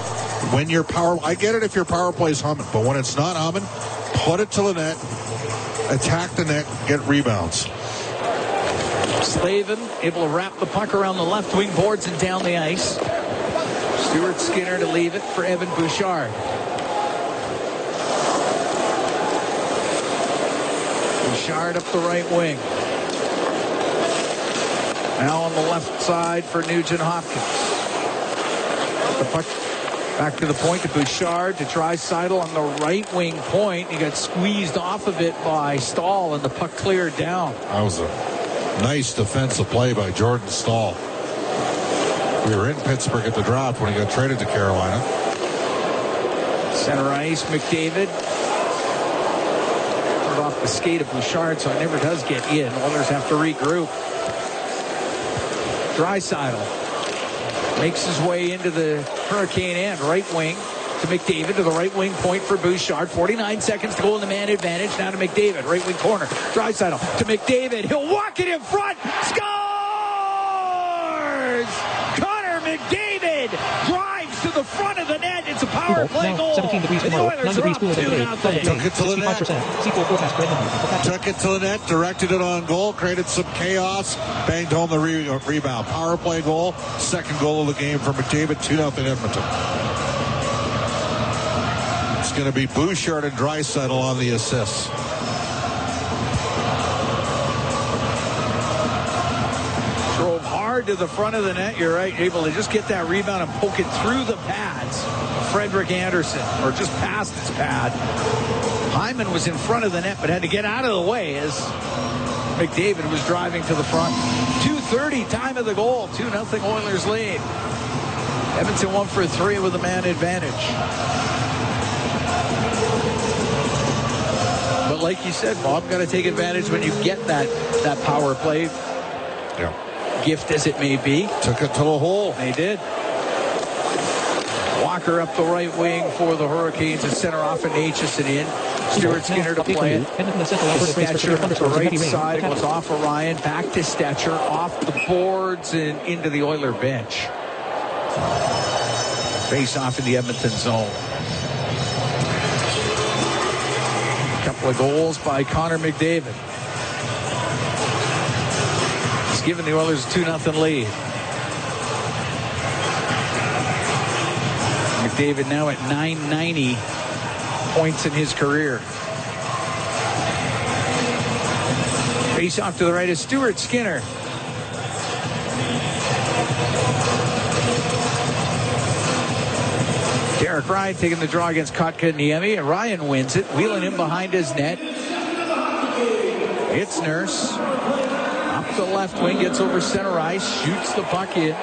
When your I get it if your power play is humming, but when it's not humming, put it to the net, attack the net, get rebounds. Slavin able to wrap the puck around the left wing boards and down the ice. Stuart Skinner to leave it for Evan Bouchard. Bouchard up the right wing. Now on the left side for Nugent Hopkins. The puck back to the point to Bouchard to Draisaitl on the right wing point. He got squeezed off of it by Stahl, and the puck cleared down. That was a nice defensive play by Jordan Stahl. We were in Pittsburgh at the draft when he got traded to Carolina. Center ice, McDavid. Put off the skate of Bouchard, so it never does get in. Oilers have to regroup. Draisaitl makes his way into the Hurricane end, right wing to McDavid to the right wing point for Bouchard. 49 seconds to go in the man advantage. Now to McDavid, right wing corner. Draisaitl to McDavid. He'll walk it in front. Scores! Connor McDavid drives to the front of the net. It's a power play goal. 17 degrees tomorrow. 9 degrees cooler today. Took it to the net. Sequel forecast for Edmonton. Took it to the net, directed it on goal, created some chaos, banged home the rebound. Power play goal, second goal of the game for McDavid, 2-0 Edmonton. It's going to be Bouchard and Draisaitl on the assists. Drove hard to the front of the net. You're right, able to just get that rebound and poke it through the pads. Frederick Anderson, or just past his pad. Hyman was in front of the net, but had to get out of the way as McDavid was driving to the front. 2:30 time of the goal. 2-0 Oilers lead. Edmonton 1 for 3 with a man advantage. But like you said, Bob, got to take advantage when you get that power play. Yeah. Gift as it may be. Took it to the hole. They did. Walker up the right wing for the Hurricanes and center off and Aitchison in. Stuart Skinner to play it. Stetcher on the right side was off Orion. Back to Stetcher off the boards and into the Oiler bench. Face off in the Edmonton zone. A couple of goals by Connor McDavid. He's given the Oilers a 2-0 lead. McDavid now at 990 points in his career. Face off to the right is Stuart Skinner. Derek Ryan taking the draw against Kotka Niemi, and Ryan wins it, wheeling him behind his net. It's Nurse. Up the left wing, gets over center ice, shoots the puck in.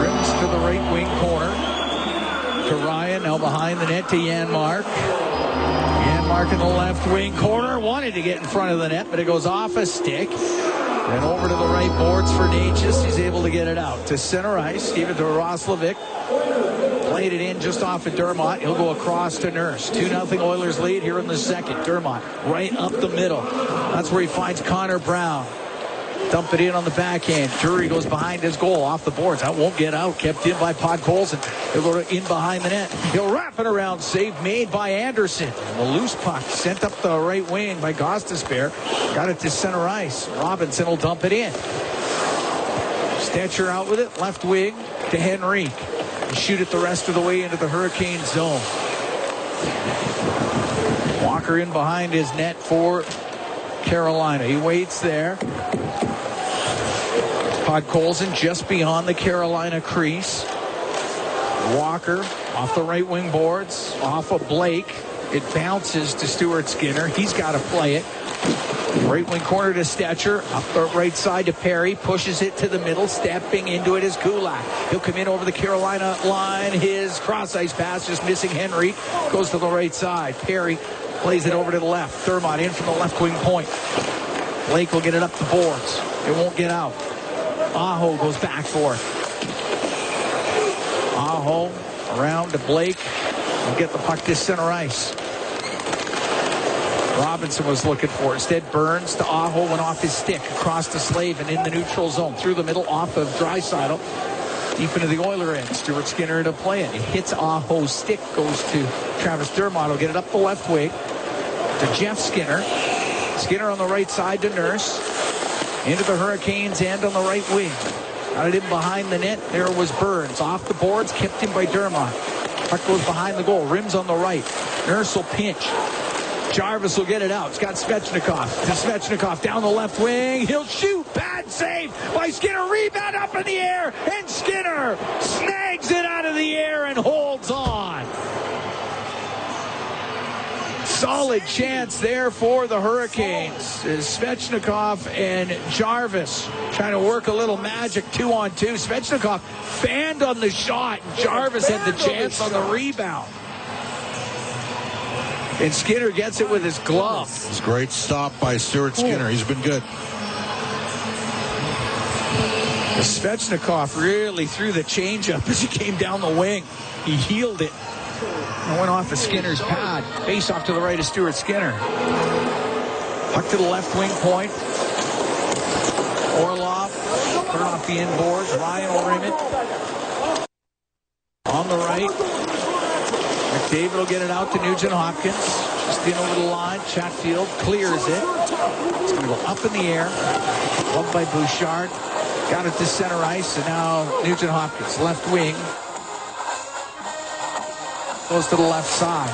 Rims to the right wing corner. To Ryan, now behind the net to Janmark. Landmark in the left wing corner. Wanted to get in front of the net, but it goes off a stick. And over to the right boards for Natchez. He's able to get it out to center ice. Gave it to Roslovic. Played it in just off of Dermott. He'll go across to Nurse. 2-0 Oilers lead here in the second. Dermott right up the middle. That's where he finds Connor Brown. Dump it in on the backhand. Drury goes behind his goal off the boards. That won't get out. Kept in by Podkolzin. He'll go in behind the net. He'll wrap it around. Save made by Anderson. And the loose puck sent up the right wing by Gostisbehere. Got it to center ice. Robinson will dump it in. Stetcher out with it. Left wing to Henrique. Shoot it the rest of the way into the Hurricane zone. Walker in behind his net for Carolina. He waits there. Podkolzin just beyond the Carolina crease. Walker off the right wing boards, off of Blake. It bounces to Stuart Skinner. He's got to play it. Right wing corner to Stetcher. Up the right side to Perry. Pushes it to the middle. Stepping into it is Kulak. He'll come in over the Carolina line. His cross ice pass just missing Henry. Goes to the right side. Perry plays it over to the left. Thurmont in from the left wing point. Blake will get it up the boards. It won't get out. Aho goes back for it. Aho around to Blake. And get the puck to center ice. Robinson was looking for it. Instead, Burns to Aho, went off his stick across to Slavin in the neutral zone. Through the middle off of Draisaitl. Deep into the Oiler end. Stuart Skinner to play it. It hits Aho's stick. Goes to Travis Dermott. Will get it up the left wing to Jeff Skinner. Skinner on the right side to Nurse. Into the Hurricanes end on the right wing. Got it in behind the net. There was Burns. Off the boards. Kept in by Dermott. Puck goes behind the goal. Rims on the right. Nurse will pinch. Jarvis will get it out. It's got Svechnikov. To Svechnikov down the left wing. He'll shoot. Bad save by Skinner. Rebound up in the air. And Skinner snags it out of the air and holds on. Solid chance there for the Hurricanes. Svechnikov and Jarvis trying to work a little magic 2-on-2. Svechnikov fanned on the shot. Jarvis had the chance on the rebound. And Skinner gets it with his glove. It's a great stop by Stuart Skinner. He's been good. Svechnikov really threw the changeup as he came down the wing. He heeled it. And went off of Skinner's pad. Face off to the right of Stuart Skinner. Puck to the left wing point. Orlov put it off the inboards. Ryan will rim it. On the right. McDavid will get it out to Nugent Hopkins. Just in over the line. Chatfield clears it. It's going to go up in the air. Loved by Bouchard. Got it to center ice. And now Nugent Hopkins, left wing. Goes to the left side.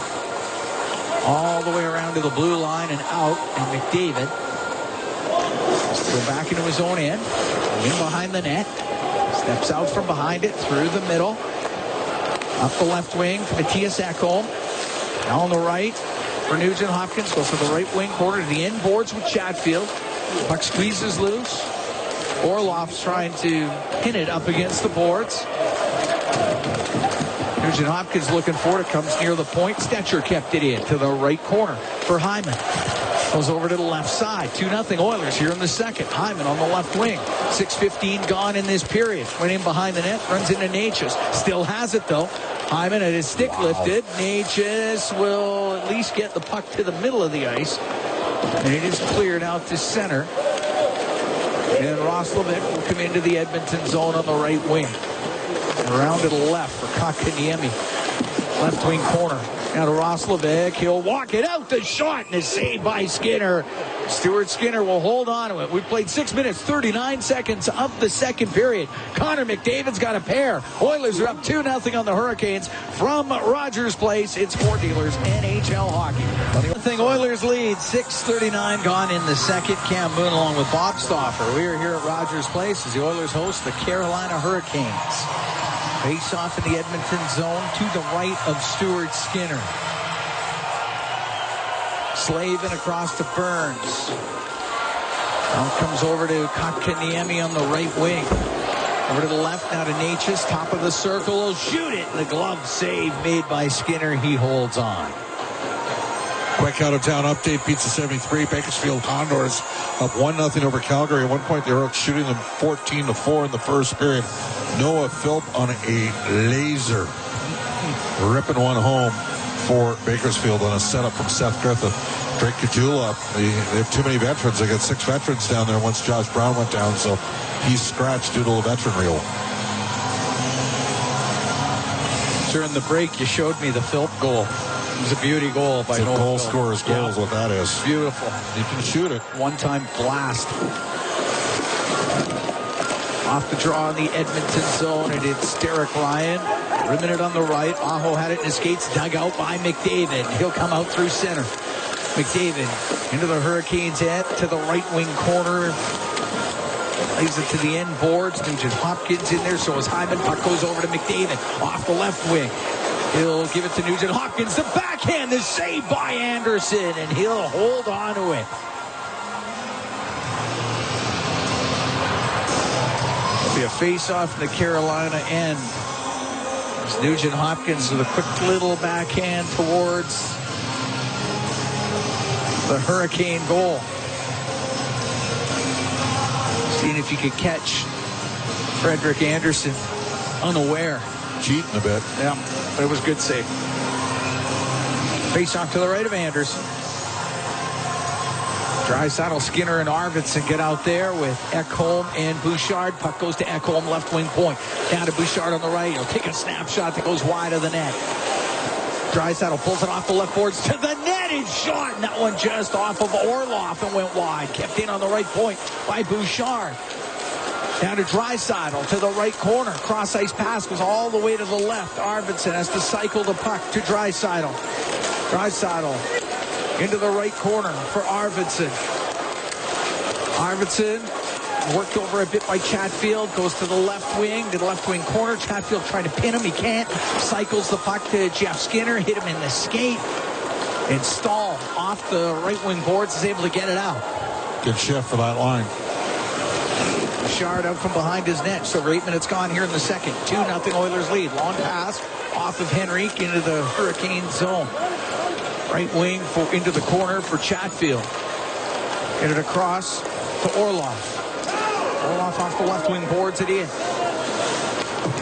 All the way around to the blue line and out. And McDavid go back into his own end. In behind the net. Steps out from behind it. Through the middle. Up the left wing to Matthias Ekholm. Now on the right for Nugent Hopkins. Goes to the right wing corner to the inboards with Chatfield. Puck squeezes loose. Orlov's trying to pin it up against the boards. Nugent Hopkins looking for it. Comes near the point. Stetcher kept it in to the right corner for Hyman. Goes over to the left side. 2-0 Oilers here in the second. Hyman on the left wing. 6:15 gone in this period. Went in behind the net. Runs into Natchez. Still has it though. Hyman had his stick lifted. Natchez will at least get the puck to the middle of the ice. And it is cleared out to center. And Roslovic will come into the Edmonton zone on the right wing. Around to the left for Kotkaniemi. Left wing corner. Now to Roslovic. He'll walk it out. The shot and is saved by Skinner. Stuart Skinner will hold on to it. We played 6 minutes, 39 seconds of the second period. Connor McDavid's got a pair. Oilers are up 2-0 on the Hurricanes from Rogers Place. It's Ford Dealers NHL Hockey. The thing, Oilers lead. 6:39 gone in the second. Cam Moon along with Bob Stauffer. We are here at Rogers Place as the Oilers host the Carolina Hurricanes. Face off in the Edmonton zone to the right of Stuart Skinner. Slavin across to Burns. Now comes over to Kotkaniemi on the right wing. Over to the left now to Natchez. Top of the circle. He'll shoot it. The glove save made by Skinner. He holds on. Quick out-of-town update. Pizza 73. Bakersfield Condors up 1-0 over Calgary. At one point, they were shooting them 14-4 in the first period. Noah Philp on a laser. Ripping one home for Bakersfield on a setup from Seth Griffith. Drake Kajula, they have too many veterans. They got 6 veterans down there once Josh Brown went down, so he's scratched due to the veteran rule. During the break, you showed me the Philp goal. It was a beauty goal by Noah. Goal scorer's goal is what that is. Beautiful. You can shoot it. One-time blast. Off the draw in the Edmonton zone, and it's Derek Ryan. Rimming it on the right. Aho had it in his skates, dug out by McDavid. He'll come out through center. McDavid into the Hurricanes' end to the right wing corner. Lays it to the end boards. Nugent Hopkins in there, so is Hyman. Puck goes over to McDavid off the left wing. He'll give it to Nugent Hopkins. The backhand is saved by Anderson, and he'll hold on to it. It'll be a face-off in the Carolina end. It's Nugent Hopkins with a quick little backhand towards the Hurricane goal. Seeing if you could catch Frederick Anderson unaware. Cheating a bit. Yeah, but it was a good save. Face off to the right of Anderson. Draisaitl, Skinner, and Arvidsson get out there with Ekholm and Bouchard. Puck goes to Ekholm, left wing point. Down to Bouchard on the right. He'll take a snapshot that goes wide of the net. Draisaitl pulls it off the left boards to the net. It's shot, and that one just off of Orlov and went wide. Kept in on the right point by Bouchard. Down to Draisaitl to the right corner. Cross-ice pass goes all the way to the left. Arvidsson has to cycle the puck to Draisaitl. Draisaitl into the right corner for Arvidsson. Arvidsson worked over a bit by Chatfield. Goes to the left wing, to the left wing corner. Chatfield trying to pin him. He can't. Cycles the puck to Jeff Skinner. Hit him in the skate. And Stahl off the right wing boards is able to get it out. Good shift for that line. Bouchard out from behind his net. So 8 minutes gone here in the second. 2-0 Oilers lead. Long pass off of Henrique into the Hurricane zone. Right wing into the corner for Chatfield. Get it across to Orlov. Orlov off the left wing boards it in.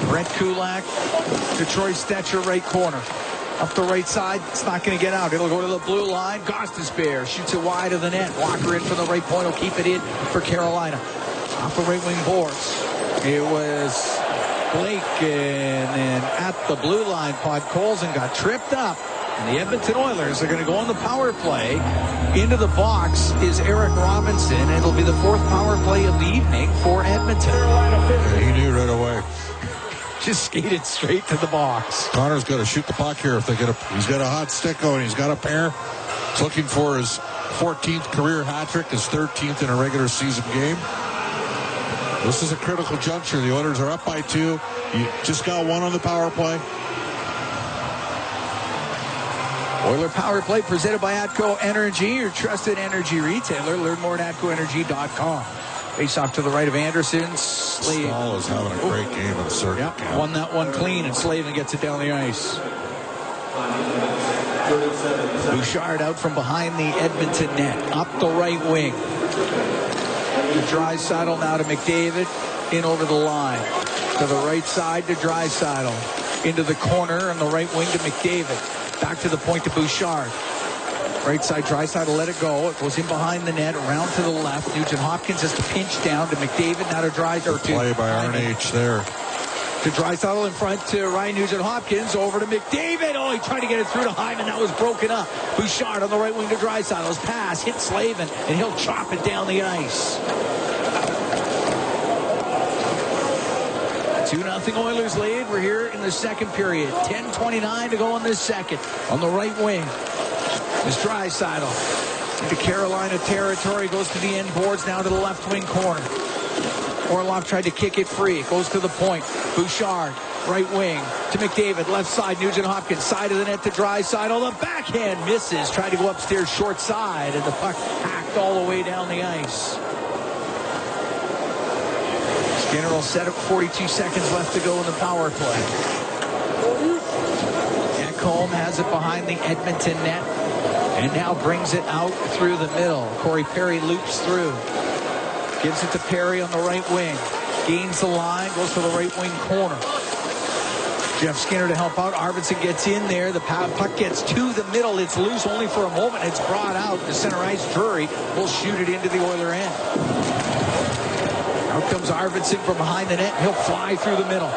Brett Kulak to Troy Stetcher, right corner. Up the right side, it's not going to get out. It'll go to the blue line. Gostisbehere shoots it wide of the net. Walker in from the right point. Will keep it in for Carolina. Off the right wing boards. It was Blake, and then at the blue line, Podkolzin got tripped up. And the Edmonton Oilers are going to go on the power play. Into the box is Eric Robinson, and it'll be the 4th power play of the evening for Edmonton. Yeah, he knew right away. Just skated straight to the box. Connor's got to shoot the puck here if they get he's got a hot stick going. He's got a pair. He's looking for his 14th career hat trick, his 13th in a regular season game. This is a critical juncture. The Oilers are up by 2. You just got 1 on the power play. Oiler Power Play presented by ATCO Energy, your trusted energy retailer. Learn more at ATCOenergy.com. Face off to the right of Anderson. Stahl is having a great game in the circuit. Yep, won that one clean, and Slavin gets it down the ice. Bouchard out from behind the Edmonton net. Up the right wing. Draisaitl now to McDavid. In over the line. To the right side to Draisaitl. Into the corner on the right wing to McDavid. Back to the point to Bouchard. Right side, Draisaitl let it go. It goes in behind the net, around to the left. Nugent Hopkins has to pinch down to McDavid, now to Draisaitl. Play by RNH there. To Draisaitl in front to Ryan Nugent Hopkins, over to McDavid. Oh, he tried to get it through to Hyman. That was broken up. Bouchard on the right wing to Draisaitl. His pass hits Slavin, and he'll chop it down the ice. 2-0 Oilers lead. We're here in the second period. 10:29 to go in this second. On the right wing is Draisaitl. Into Carolina territory. Goes to the end boards, now to the left wing corner. Orlov tried to kick it free. It goes to the point. Bouchard, right wing to McDavid. Left side, Nugent Hopkins. Side of the net to Draisaitl. The backhand misses. Tried to go upstairs short side, and the puck hacked all the way down the ice. Skinner will set up 42 seconds left to go in the power play. Ekholm has it behind the Edmonton net. And now brings it out through the middle. Corey Perry loops through. Gives it to Perry on the right wing. Gains the line, goes to the right wing corner. Jeff Skinner to help out. Arvidsson gets in there. The puck gets to the middle. It's loose only for a moment. It's brought out. The center ice Drury will shoot it into the Oiler end. Out comes Arvidsson from behind the net. He'll fly through the middle.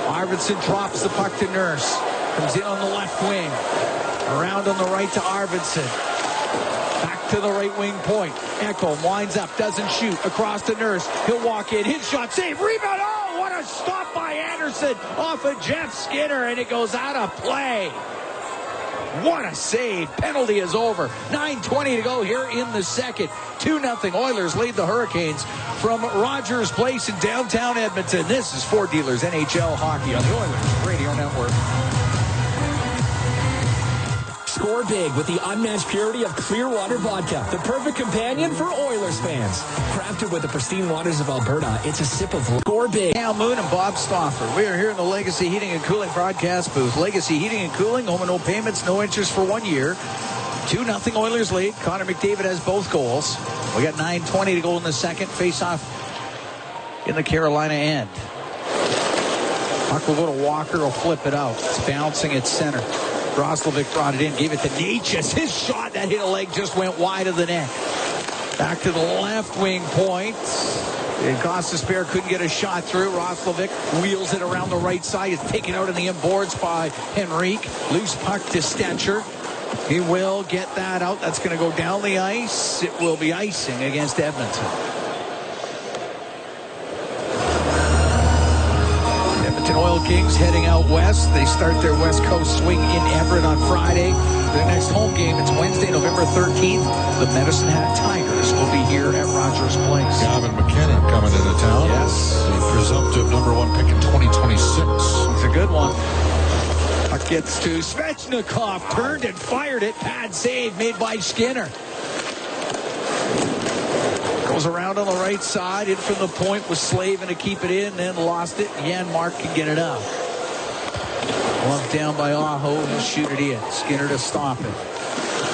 Arvidsson drops the puck to Nurse. Comes in on the left wing. Around on the right to Arvidsson. Back to the right wing point. Ekholm winds up, doesn't shoot. Across to Nurse. He'll walk in. His shot, save, rebound. Oh, what a stop by Anderson off of Jeff Skinner, and it goes out of play. What a save. Penalty is over. 9:20 to go here in the second. 2-0. Oilers lead the Hurricanes from Rogers Place in downtown Edmonton. This is Ford Dealers NHL Hockey on the Oilers Radio Network. Score big with the unmatched purity of Clearwater Vodka, the perfect companion for Oilers fans. Crafted with the pristine waters of Alberta, it's a sip of Score big. Cal Moon and Bob Stauffer. We are here in the Legacy Heating and Cooling broadcast booth. Legacy Heating and Cooling, home and no payments, no interest for 1 year. 2-0 Oilers lead. Connor McDavid has both goals. We got 9:20 to go in the second. Face-off in the Carolina end. Puck will go to Walker. He'll flip it out. It's bouncing at center. Roslovic brought it in, gave it to Natchez. His shot that hit a leg just went wide of the net. Back to the left wing point. Gostisbehere couldn't get a shot through. Roslovic wheels it around the right side. It's taken out in the inboards by Henrique. Loose puck to Stetcher. He will get that out. That's going to go down the ice. It will be icing against Edmonton. Edmonton Oil Kings heading out west. They start their West Coast swing in Everett on Friday. Their next home game, it's Wednesday, November 13th. The Medicine Hat Tigers will be here at Rogers Place. Gavin McKinnon coming into town. Yes. The presumptive #1 pick in 2026. It's a good one. Puck gets to Svechnikov. Turned and fired it. Pad save made by Skinner. Goes around on the right side. In from the point with Slavin to keep it in. Then lost it. Janmark can get it out. Glove down by Aho. He'll shoot it in. Skinner to stop it.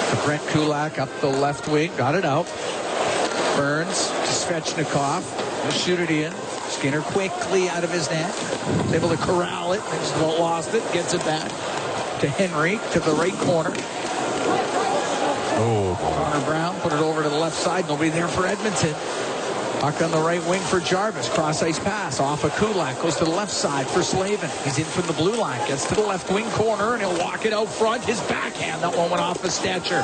To Brent Kulak up the left wing. Got it out. Burns to Svechnikov. He'll shoot it in. Skinner quickly out of his net. He's able to corral it. Just about lost it. Gets it back to Henrique to the right corner. Oh, Connor Brown put it over to the left side. Nobody there for Edmonton. Puck on the right wing for Jarvis. Cross ice pass off of Kulak. Goes to the left side for Slavin. He's in from the blue line. Gets to the left wing corner and he'll walk it out front. His backhand. That one went off of Stetcher.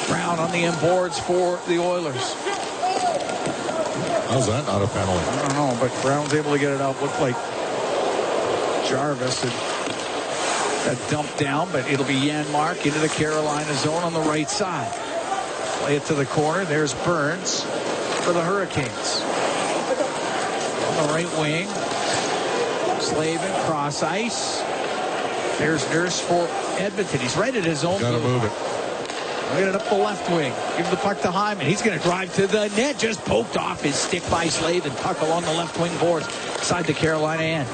Brown on the inboards for the Oilers. how's that not a penalty? I don't know, but Brown's able to get it out. Looked like Jarvis had that dumped down, but it'll be Janmark into the Carolina zone on the right side. Play it to the corner. There's Burns for the Hurricanes. On the right wing. Slavin, cross ice. There's Nurse for Edmonton. He's right at his own. Got to move it. Get it up the left wing. Give the puck to Hyman. He's going to drive to the net. Just poked off his stick by Slavin. Puck along the left wing boards. Side the Carolina end.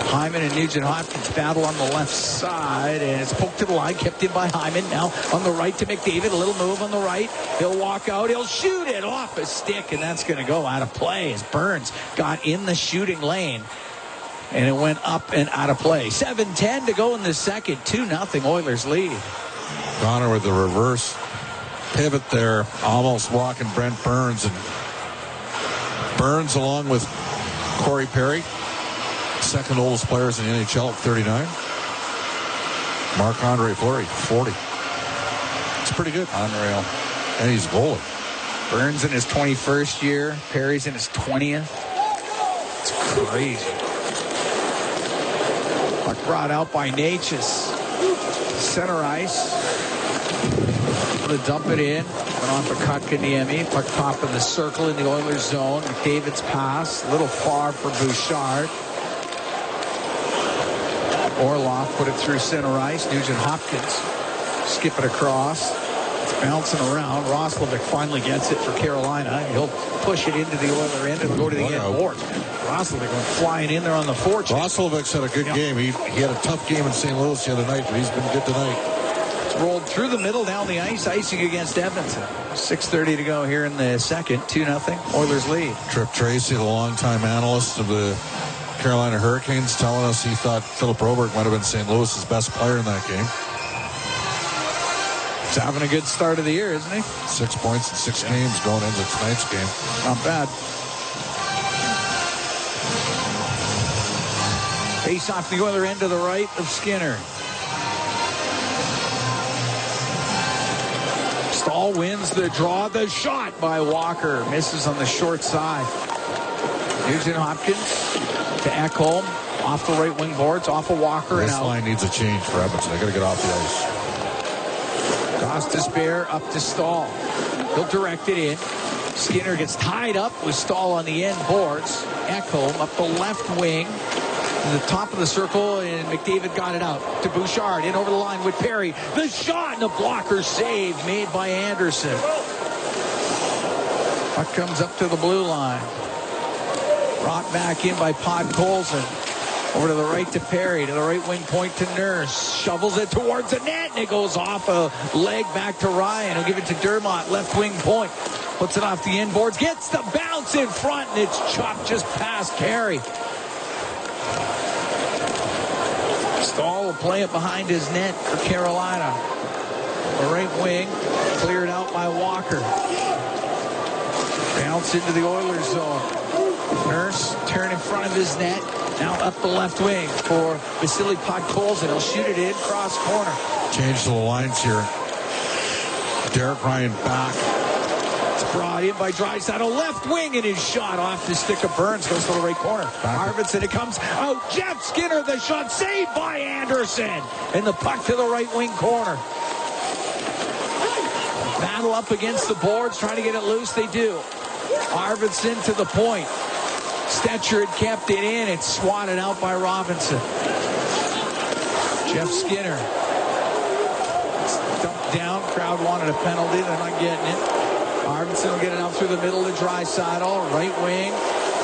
Hyman and Nugent Hopkins battle on the left side, and it's poked to the line, kept in by Hyman. Now on the right to McDavid, a little move on the right. He'll walk out, he'll shoot it off his stick, and that's going to go out of play as Burns got in the shooting lane, and it went up and out of play. 7:10 to go in the second. 2-0 Oilers lead. Connor with the reverse pivot there, almost walking Brent Burns, and Burns along with Corey Perry, second oldest players in the NHL at 39. Marc-Andre Fleury, 40. It's pretty good. Unreal. And he's a goalie. Burns in his 21st year. Perry's in his 20th. It's crazy. Puck brought out by Natchez. Center ice. Going to dump it in. Went off a Kotkaniemi. Puck top of the circle in the Oilers zone. McDavid's pass. A little far for Bouchard. Orlov put it through center ice. Nugent Hopkins skip it across. It's bouncing around. Roslovic finally gets it for Carolina. He'll push it into the Oiler end and go to the end board. Roslovic went flying in there on the forecheck. Roslovic's had a good game. He had a tough game in St. Louis the other night, but he's been good tonight. rolled through the middle down the ice, icing against Edmonton. 6:30 to go here in the second. 2-0 Oilers lead. Trip Tracy, the longtime analyst of the Carolina Hurricanes, telling us he thought Philip Broberg might have been St. Louis's best player in that game. He's having a good start of the year, isn't he? 6 points in 6 games going into tonight's game. Not bad. Face off the Oiler end to the right of Skinner. Stahl wins the draw. The shot by Walker misses on the short side. Nugent Hopkins to Ekholm. Off the right wing boards, off of Walker. This and out. line needs a change for Edmonton. They got to get off the ice. Gostisbehere up to Stahl. He'll direct it in. Skinner gets tied up with Stahl on the end boards. Ekholm up the left wing. To the top of the circle, and McDavid got it out to Bouchard. In over the line with Perry. The shot and the blocker save made by Anderson. Puck comes up to the blue line. Brought back in by Podkolzin. Over to the right to Perry. To the right wing point to Nurse. Shovels it towards the net, and it goes off a leg back to Ryan. He'll give it to Dermott. Left wing point. Puts it off the inboards. Gets the bounce in front, and it's chopped just past Carey. Stahl will play it behind his net for Carolina. The right wing cleared out by Walker. Bounce into the Oilers zone. Nurse turn in front of his net. Now up the left wing for Vasily Podkolzin. He'll shoot it in cross corner. Change to the lines here. Derek Ryan back. It's brought in by Draisaitl. Left wing, and his shot off the stick of Burns goes to the right corner. Arvidsson, it comes out. Jeff Skinner, the shot saved by Anderson. And the puck to the right wing corner. Battle up against the boards, trying to get it loose. They do. Arvidsson to the point. Stetcher had kept it in. It's swatted out by Robinson. Jeff Skinner. It's dumped down. Crowd wanted a penalty. They're not getting it. Arvidsson will get it out through the middle to Draisaitl. Right wing.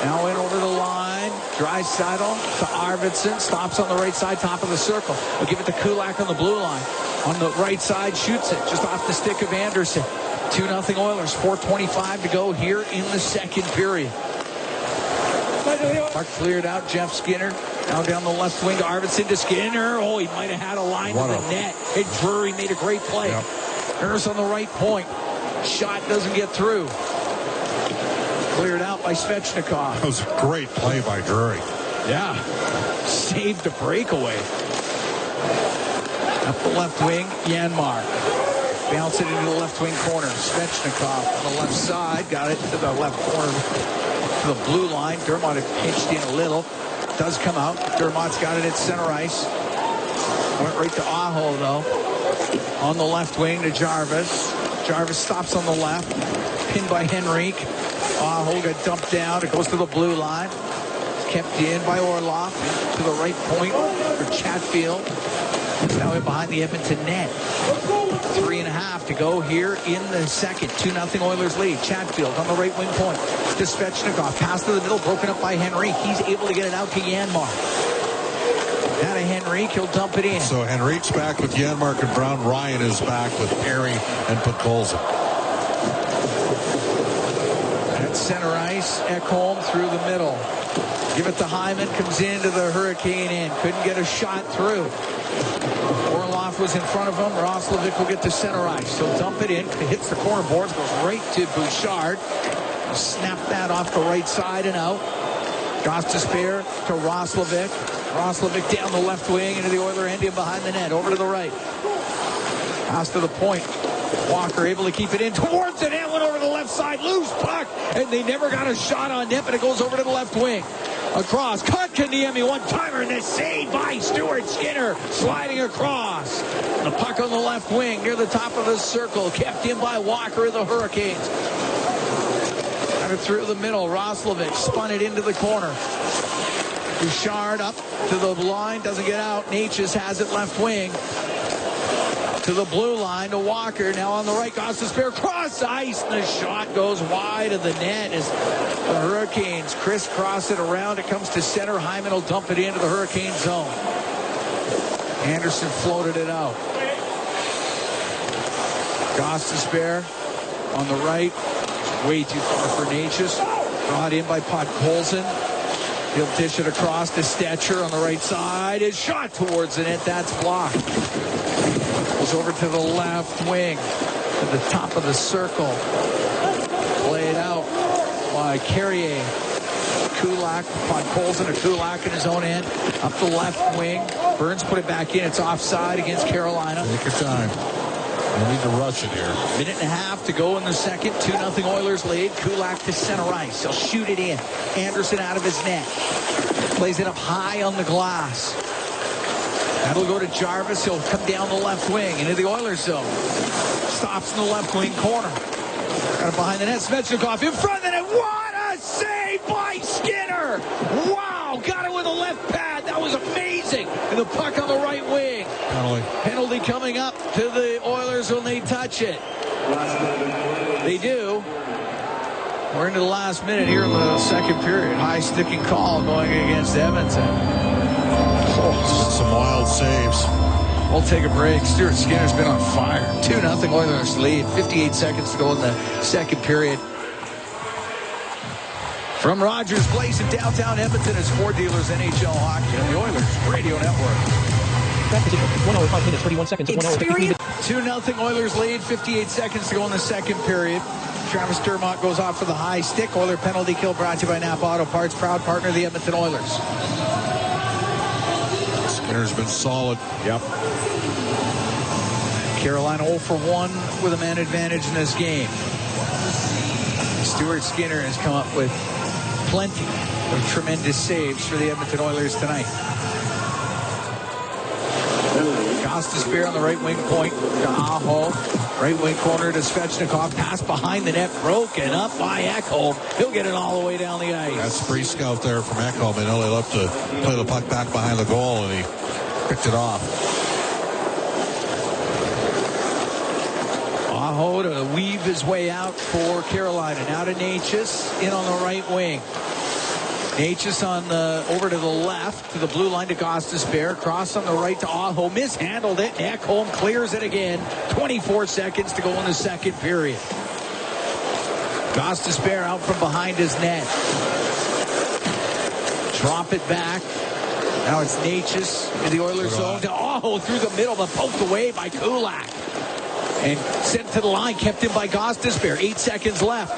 Now in over the line. Draisaitl to Arvidsson. Stops on the right side, top of the circle. We'll give it to Kulak on the blue line. On the right side, shoots it just off the stick of Anderson. 2-0 Oilers. 4:25 to go here in the second period. Puck cleared out. Jeff Skinner. Now down the left wing to Arvidsson to Skinner. Oh, he might have had a line to the net. And Drury made a great play. Yep. Nurse on the right point. Shot doesn't get through. Cleared out by Svechnikov. That was a great play by Drury. Yeah. Saved the breakaway. Up the left wing, Janmark. Bounce it into the left wing corner. Svechnikov on the left side. Got it to the left corner. To the blue line. Dermott had pitched in a little. Does come out. Dermott's got it at center ice. Went right to Aho, though. On the left wing to Jarvis. Jarvis stops on the left. Pinned by Henrique. Aho got dumped down. It goes to the blue line. Kept in by Orlov. To the right point for Chatfield. It's now in behind the Edmonton net. 3.5 to go here in the second. 2-0 Oilers lead. Chatfield on the right wing point. To Svechnikov. Pass to the middle. Broken up by Henrique. He's able to get it out to Janmark. Now to Henrique. He'll dump it in. So Henrique's back with Janmark and Brown. Ryan is back with Perry and Podkolzin. At center ice. Ekholm through the middle. Give it to Hyman. Comes into the Hurricane end. Couldn't get a shot through. Orlov was in front of him. Roslovic will get to center ice. He'll dump it in. It hits the corner boards. Goes right to Bouchard. Snap that off the right side and out. Gostisbehere to Roslovic. Roslovic down the left wing into the Oiler end in behind the net. Over to the right. Pass to the point. Walker able to keep it in towards the net. Went over to the left side. Loose puck. And they never got a shot on net, but it goes over to the left wing. Across. Kotkaniemi one-timer, and the save by Stuart Skinner. Sliding across. The puck on the left wing near the top of the circle. Kept in by Walker of the Hurricanes. Got it through the middle. Roslovic spun it into the corner. Bouchard up to the line. Doesn't get out. Natchez has it left wing. To the blue line to Walker. Now on the right. Gostisbehere cross ice. And the shot goes wide of the net as the Hurricanes crisscross it around. It comes to center. Hyman will dump it into the Hurricane zone. Anderson floated it out. Gostisbehere on the right. Way too far for Natchez. Brought in by Podkolzin. He'll dish it across to Stetcher on the right side. His shot towards the net. That's blocked. Goes over to the left wing. To the top of the circle. Played out by Carrier. Kulak, Podkolzin to Kulak in his own end. Up the left wing. Burns put it back in. It's offside against Carolina. Take your time. You need to rush it here. Minute and a half to go in the second. 2-0 Oilers lead. Kulak to center ice. He'll shoot it in. Anderson out of his net. Plays it up high on the glass. That'll go to Jarvis. He'll come down the left wing into the Oilers zone. Stops in the left wing corner. Got it behind the net. Svechnikov in front of the net. What a save by Skinner! Wow! Got it with a left pad. That was amazing. And the puck on the right wing. Penalty coming up to the Oilers when they touch it. They do. We're into the last minute here in the second period. High sticking call going against Edmonton. Some wild saves. We'll take a break. Stuart Skinner's been on fire. 2-0 Oilers lead. 58 seconds to go in the second period. From Rogers Place in downtown Edmonton, it's Ford Dealers NHL Hockey on the Oilers Radio Network. 1 hour, 5 minutes, 31 seconds. 1 hour, 50 minutes. 2-0 Oilers lead. 58 seconds to go in the second period. Travis Dermott goes off for the high stick. Oiler penalty kill brought to you by Napa Auto Parts, proud partner of the Edmonton Oilers. Skinner's been solid. Yep. Carolina 0 for 1 with a man advantage in this game. Stuart Skinner has come up with plenty of tremendous saves for the Edmonton Oilers tonight. Gostisbehere on the right wing point to Aho. Right wing corner to Svechnikov. Pass behind the net. Broken up by Ekholm. He'll get it all the way down the ice. That's free scout there from Ekholm. I know they love to play the puck back behind the goal, and he picked it off. Aho to weave his way out for Carolina. Now to Natchez in on the right wing. Natchez on the over to the left to the blue line to Gostisbehere. Cross on the right to Aho. Mishandled it. Ekholm clears it again. 24 seconds to go in the second period. Gostisbehere out from behind his net. Drop it back. Now it's Natchez in the Oilers zone to Aho through the middle, but poked away by Kulak. And sent to the line, kept in by Gostisbehere. 8 seconds left.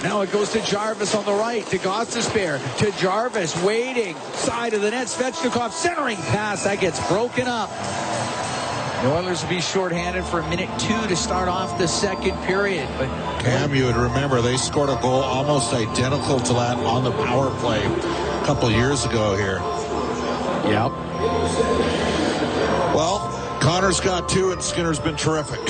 Now it goes to Jarvis on the right, to Gostisbehere, to Jarvis, waiting, side of the net, Svechnikov, centering pass, that gets broken up. The Oilers will be shorthanded for 1:02 to start off the second period. But Cam, you would remember they scored a goal almost identical to that on the power play a couple of years ago here. Yep. Well, Connor's got 2 and Skinner's been terrific.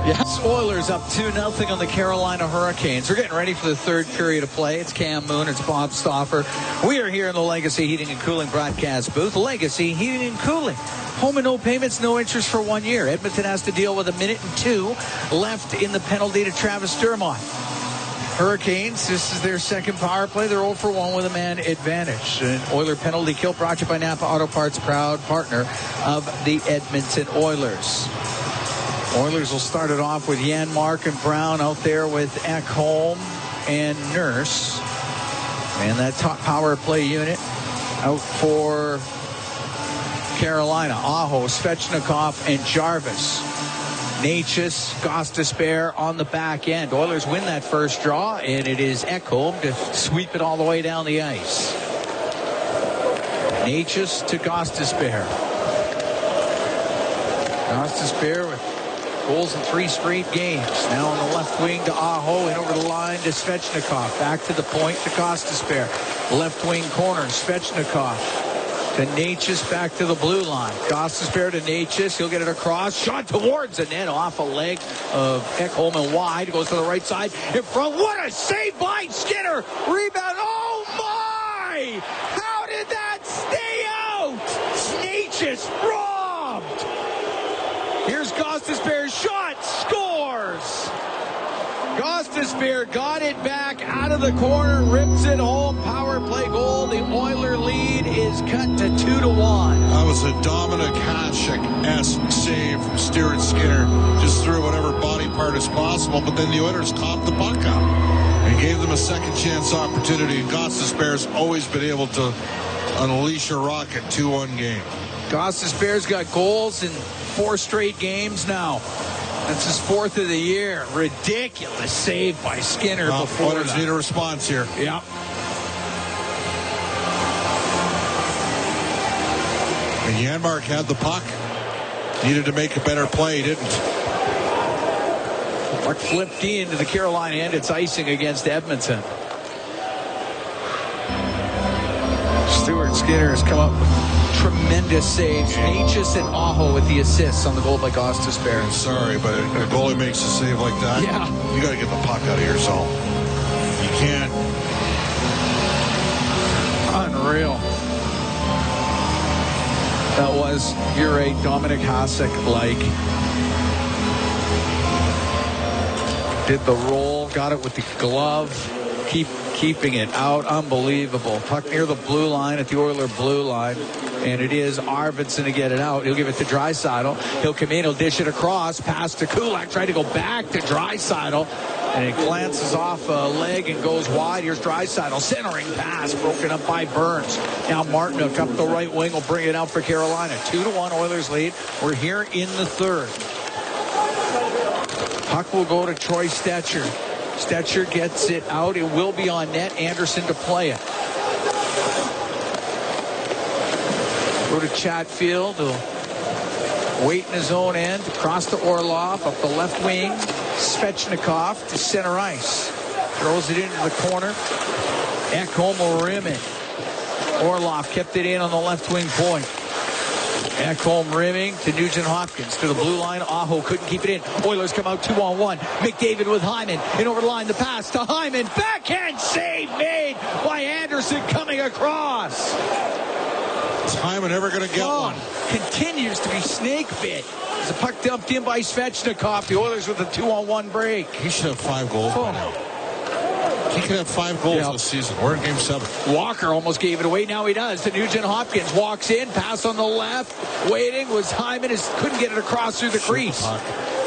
Yes, Oilers up 2-0 on the Carolina Hurricanes. We're getting ready for the third period of play. It's Cam Moon. It's Bob Stauffer. We are here in the Legacy Heating and Cooling broadcast booth. Legacy Heating and Cooling. Home and no payments, no interest for 1 year. Edmonton has to deal with 1:02 left in the penalty to Travis Dermott. Hurricanes, this is their second power play. They're 0 for 1 with a man advantage. An Oiler penalty kill brought to you by Napa Auto Parts, proud partner of the Edmonton Oilers. Oilers will start it off with Janmark and Brown out there with Ekholm and Nurse. And that top power play unit out for Carolina. Aho, Svechnikov, and Jarvis. Natchez, Gostisbehere on the back end. Oilers win that first draw, and it is Ekholm to sweep it all the way down the ice. Natchez to Gostisbehere. Gostisbehere with goals in 3 straight games. Now on the left wing to Aho, and over the line to Svechnikov. Back to the point to Gostisbehere. Left wing corner, Svechnikov to Natchez, back to the blue line. Gostisbehere to Natchez. He'll get it across. Shot towards the net off a leg of Ekholm and wide. Goes to the right side. In front. What a save by Skinner. Rebound. Oh, my! How did that stay out? Natchez robbed. Here's Gostisbehere's shot. Scores. Gostisbehere got it back out of the corner, rips it home. Power play goal. The Oiler lead is cut to 2-1. That was a Dominic Hasek-esque save from Stuart Skinner. Just threw whatever body part is possible, but then the Oilers coughed the puck out and gave them a second chance opportunity. And Gostisbehere's always been able to unleash a rocket 2-1 game. Gostisbehere's got goals in 4 straight games now. That's his 4th of the year. Ridiculous save by Skinner before Oilers that. need a response here. Yeah. And Janmark had the puck. Needed to make a better play. Didn't. Puck flipped into the Carolina end. It's icing against Edmonton. Stuart Skinner has come up with tremendous saves. Natchez and Aho with the assists on the goal by Gostisbehere. I'm sorry, but a goalie makes a save like that. Yeah. You got to get the puck out of your zone. You can't. Unreal. That was, you're right, Dominic Hasek-like. Did the roll, got it with the glove, keeping it out. Unbelievable. Puck near the blue line at the Oiler blue line. And it is Arvidsson to get it out. He'll give it to Draisaitl. He'll come in, he'll dish it across, pass to Kulak, try to go back to Draisaitl. And it glances off a leg and goes wide. Here's Draisaitl, centering pass, broken up by Burns. Now Martinook up the right wing will bring it out for Carolina. 2-1 Oilers lead. We're here in the 3rd. Puck will go to Troy Stetcher. Stetcher gets it out. It will be on net. Anderson to play it. Go to Chatfield. He'll wait in his own end. Across to Orlov. Up the left wing. Svechnikov to center ice. Throws it into the corner. Ekholm will rim it. Orlov kept it in on the left wing point. Ekholm rimming to Nugent-Hopkins to the blue line. Aho couldn't keep it in. Oilers come out 2-on-1. McDavid with Hyman. In over the line, the pass to Hyman. Backhand save made by Anderson coming across. Is Hyman ever going to get one? Continues to be snake bit. As the puck dumped in by Svechnikov. The Oilers with a 2-on-1 break. He should have 5 goals by now. He could have 5 goals this season. We're in game 7. Walker almost gave it away. Now he does. To Nugent-Hopkins. Walks in. Pass on the left. Waiting was Hyman. Couldn't get it across through the crease.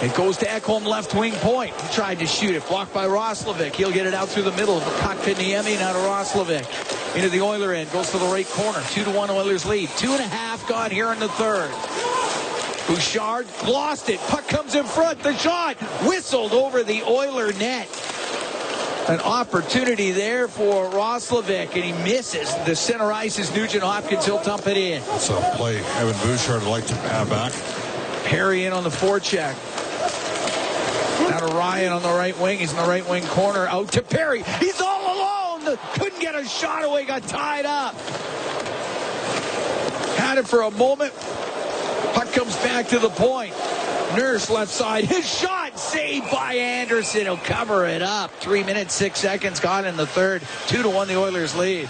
It goes to Ekholm left wing point. He tried to shoot it. Blocked by Roslovic. He'll get it out through the middle. The puck to Niemi. Now to Roslovic. Into the Oiler end. Goes to the right corner. 2-1 Oilers lead. 2.5 gone here in the 3rd. Bouchard lost it. Puck comes in front. The shot whistled over the Oiler net. An opportunity there for Roslovic, and he misses. The center ice is Nugent-Hopkins. He'll dump it in. That's a play Evan Bouchard would like to have back. Perry in on the forecheck. Now to Ryan on the right wing. He's in the right wing corner. Out to Perry. He's all alone. Couldn't get a shot away. Got tied up. Had it for a moment. Puck comes back to the point. Nurse left side. His shot saved by Anderson. He'll cover it up. 3 minutes, 6 seconds gone in the 3rd. 2-1 the Oilers lead.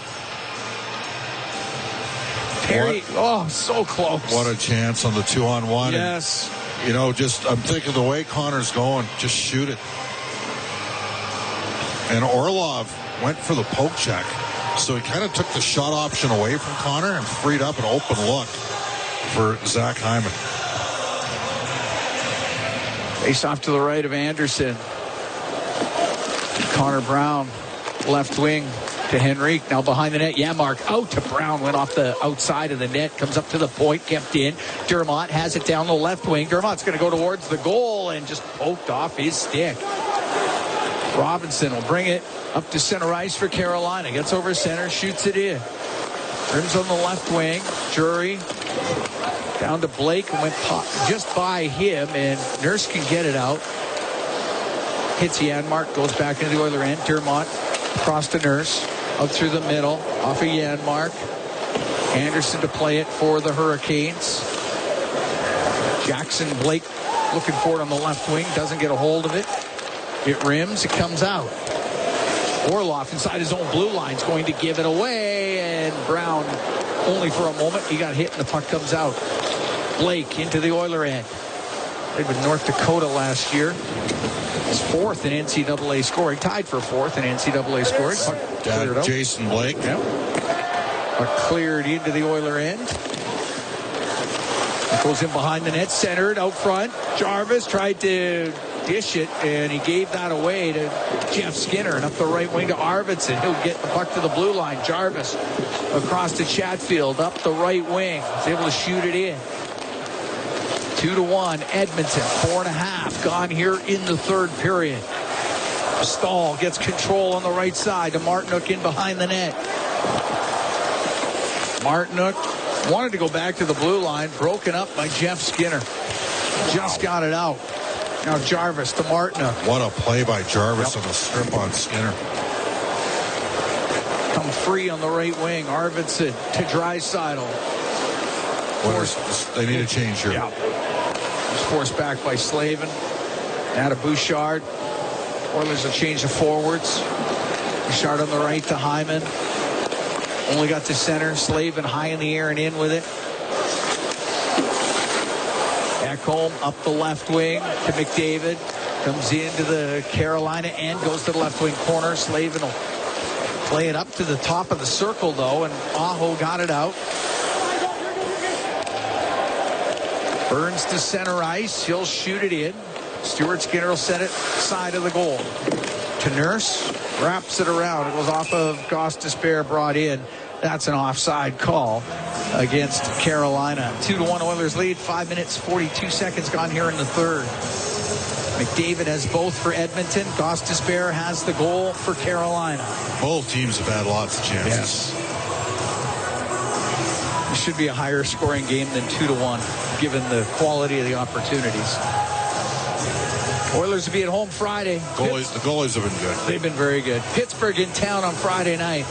Perry, so close. What a chance on the 2-on-1. Yes. And, you know, I'm thinking the way Connor's going, just shoot it. And Orlov went for the poke check. So he kind of took the shot option away from Connor and freed up an open look for Zach Hyman. Face off to the right of Anderson. Connor Brown, left wing to Henrique. Now behind the net, Janmark out to Brown. Went off the outside of the net. Comes up to the point, kept in. Dermott has it down the left wing. Dermott's going to go towards the goal and just poked off his stick. Robinson will bring it up to center ice for Carolina. Gets over center, shoots it in. Rims on the left wing. Drury down to Blake and went just by him, and Nurse can get it out. Hits Janmark, goes back into the Oiler end. Dermott across to Nurse, out through the middle, off of Janmark. Anderson to play it for the Hurricanes. Jackson Blake looking for it on the left wing, doesn't get a hold of it. It rims, it comes out. Orlov inside his own blue line is going to give it away, and Brown only for a moment. He got hit and the puck comes out. Blake into the Oiler end. Played with North Dakota last year. He's fourth in NCAA scoring, tied for fourth in NCAA scoring. Dad, Jason Blake. Yep. But cleared into the Oiler end. It goes in behind the net, centered out front. Jarvis tried to dish it, and he gave that away to Jeff Skinner. And up the right wing to Arvidsson. He'll get the puck to the blue line. Jarvis across to Chatfield, up the right wing. He's able to shoot it in. 2-1, Edmonton, 4.5 gone here in the third period. Stahl gets control on the right side to Martinook in behind the net. Martinook wanted to go back to the blue line, broken up by Jeff Skinner. Just got it out. Now Jarvis to Martinook. What a play by Jarvis on the strip on Skinner. Come free on the right wing. Arvidsson to Draisaitl. They need a change here. Yeah. He's forced back by Slavin. Now to Bouchard. Oilers will change the forwards. Bouchard on the right to Hyman. Only got to center. Slavin high in the air and in with it. Ekholm up the left wing to McDavid. Comes into the Carolina end. Goes to the left wing corner. Slavin will play it up to the top of the circle, though. And Aho got it out. Burns to center ice. He'll shoot it in. Stuart Skinner will set it side of the goal. To Nurse. Wraps it around. It goes off of Gostisbehere, brought in. That's an offside call against Carolina. 2-1 Oilers lead. 5 minutes, 42 seconds gone here in the third. McDavid has both for Edmonton. Gostisbehere has the goal for Carolina. Both teams have had lots of chances. Yes. It should be a higher scoring game than 2-1, given the quality of the opportunities. Oilers will be at home Friday. The goalies have been good. They've been very good. Pittsburgh in town on Friday night.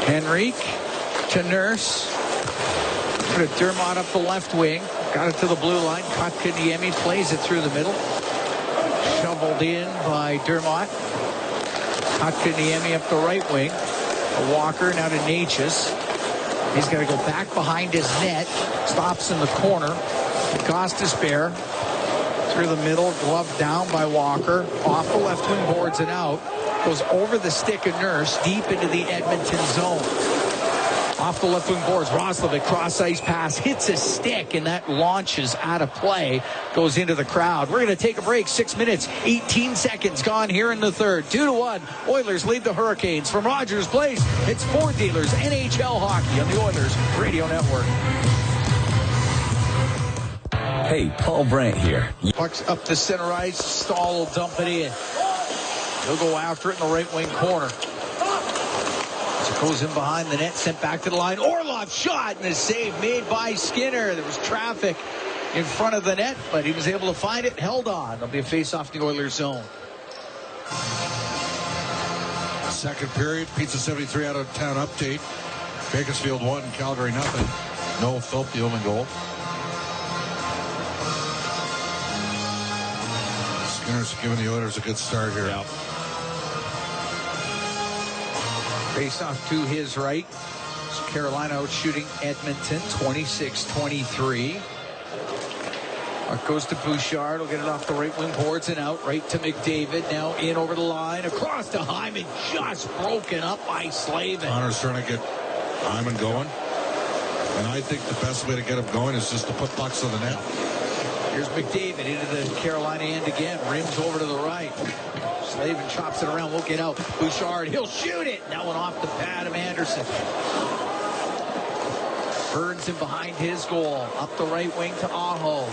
Henrique to Nurse. Put a Dermott up the left wing. Got it to the blue line. Kotkaniemi plays it through the middle. Shoveled in by Dermott. Kotkaniemi up the right wing. A Walker now to Natchez. He's got to go back behind his net. Stops in the corner. Gostisbehere through the middle. Glove down by Walker. Off the left wing boards and out. Goes over the stick of Nurse. Deep into the Edmonton zone. Off the left wing boards. Roslovic cross ice pass. Hits a stick and that launches out of play. Goes into the crowd. We're going to take a break. 6 minutes, 18 seconds gone here in the third. 2-1. Oilers lead the Hurricanes. From Rogers Place, it's Ford Dealers NHL Hockey on the Oilers Radio Network. Hey, Paul Brandt here. Puck's up the center ice. Stahl will dump it in. He'll go after it in the right wing corner. It goes in behind the net, sent back to the line. Orlov shot and a save made by Skinner. There was traffic in front of the net, but he was able to find it, held on. There'll be a face-off in the Oilers zone. Second period, Pizza 73 out of town update. Bakersfield 1, Calgary nothing. No Philp, the only goal. Skinner's giving the Oilers a good start here. Yep. Face off to his right. Carolina out shooting Edmonton 26-23. Goes to Bouchard. Will get it off the right wing boards and out. Right to McDavid. Now in over the line. Across to Hyman. Just broken up by Slavin. Connor's trying to get Hyman going. And I think the best way to get him going is just to put pucks on the net. Here's McDavid into the Carolina end again. Rims over to the right. Slavin chops it around. Won't get out. Bouchard. He'll shoot it. That one off the pad of Anderson. Burns in behind his goal. Up the right wing to Aho.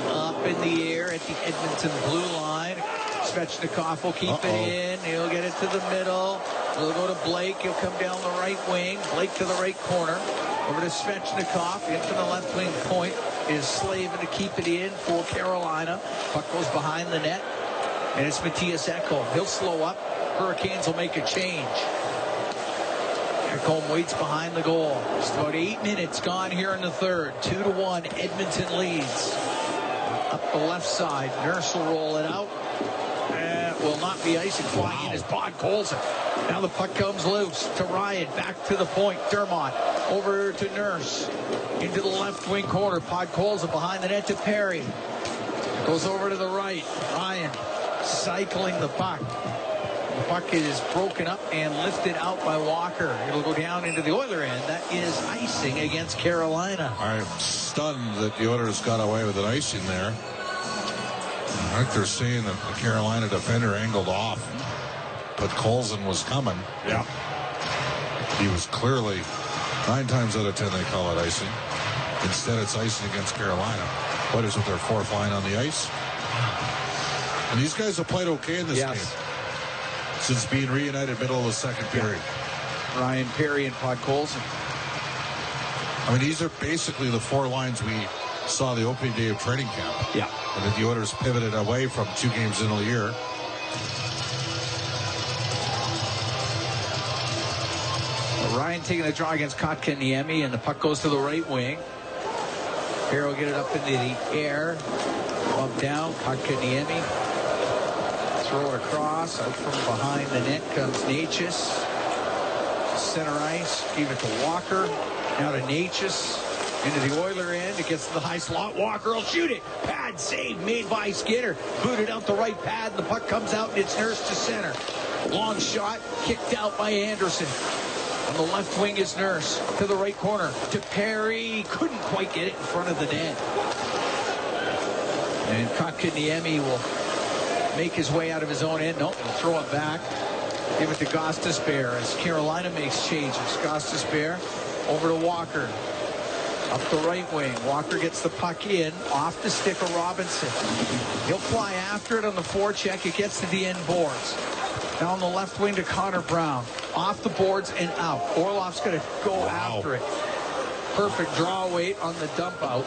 Up in the air at the Edmonton blue line. Svechnikov will keep it in. He'll get it to the middle. He'll go to Blake. He'll come down the right wing. Blake to the right corner. Over to Svechnikov. Into the left wing point is Slavin to keep it in for Carolina. Puck goes behind the net. And it's Matthias Ekholm. He'll slow up. Hurricanes will make a change. Ekholm waits behind the goal. Just about 8 minutes gone here in the third. 2-1. Edmonton leads. Up the left side. Nurse will roll it out. Will not be icing. Flying in is Bod Colson. Now the puck comes loose to Ryan. Back to the point. Dermott Over to Nurse. Into the left wing corner. Podkolzin behind the net to Perry. Goes over to the right. Ryan cycling the puck. The puck is broken up and lifted out by Walker. It'll go down into the Oiler end. That is icing against Carolina. I'm stunned that the Oilers got away with an icing there. I think they're saying that the Carolina defender angled off, but Colson was coming. Yeah. He was clearly, 9 times out of 10 they call it icing. Instead it's icing against Carolina. Oilers with their 4th line on the ice. And these guys have played okay in this game. Since being reunited middle of the second period. Ryan Perry and Podkolzin. I mean, these are basically the 4 lines we saw the opening day of training camp. Yeah. And then the Oilers pivoted away from 2 games into the year. Ryan taking the draw against Kotkaniemi, and the puck goes to the right wing. Here will get it up into the air. Up down, Kotkaniemi. Throw it across. Out from behind the net comes Natchez. Center ice. Give it to Walker. Now to Natchez. Into the Oiler end. It gets to the high slot. Walker will shoot it. Pad save made by Skinner. Booted out the right pad. The puck comes out and it's Nurse to center. Long shot. Kicked out by Anderson. On the left wing is Nurse. To the right corner. To Perry. Couldn't quite get it in front of the net. And Kotkaniemi will make his way out of his own end. Nope, he'll throw it back. Give it to Gostisbehere as Carolina makes changes. Gostisbehere over to Walker. Up the right wing. Walker gets the puck in. Off the stick of Robinson. He'll fly after it on the forecheck. It gets to the end boards. Now on the left wing to Connor Brown. Off the boards and out. Orlov's going to go after it. Perfect draw weight on the dump out.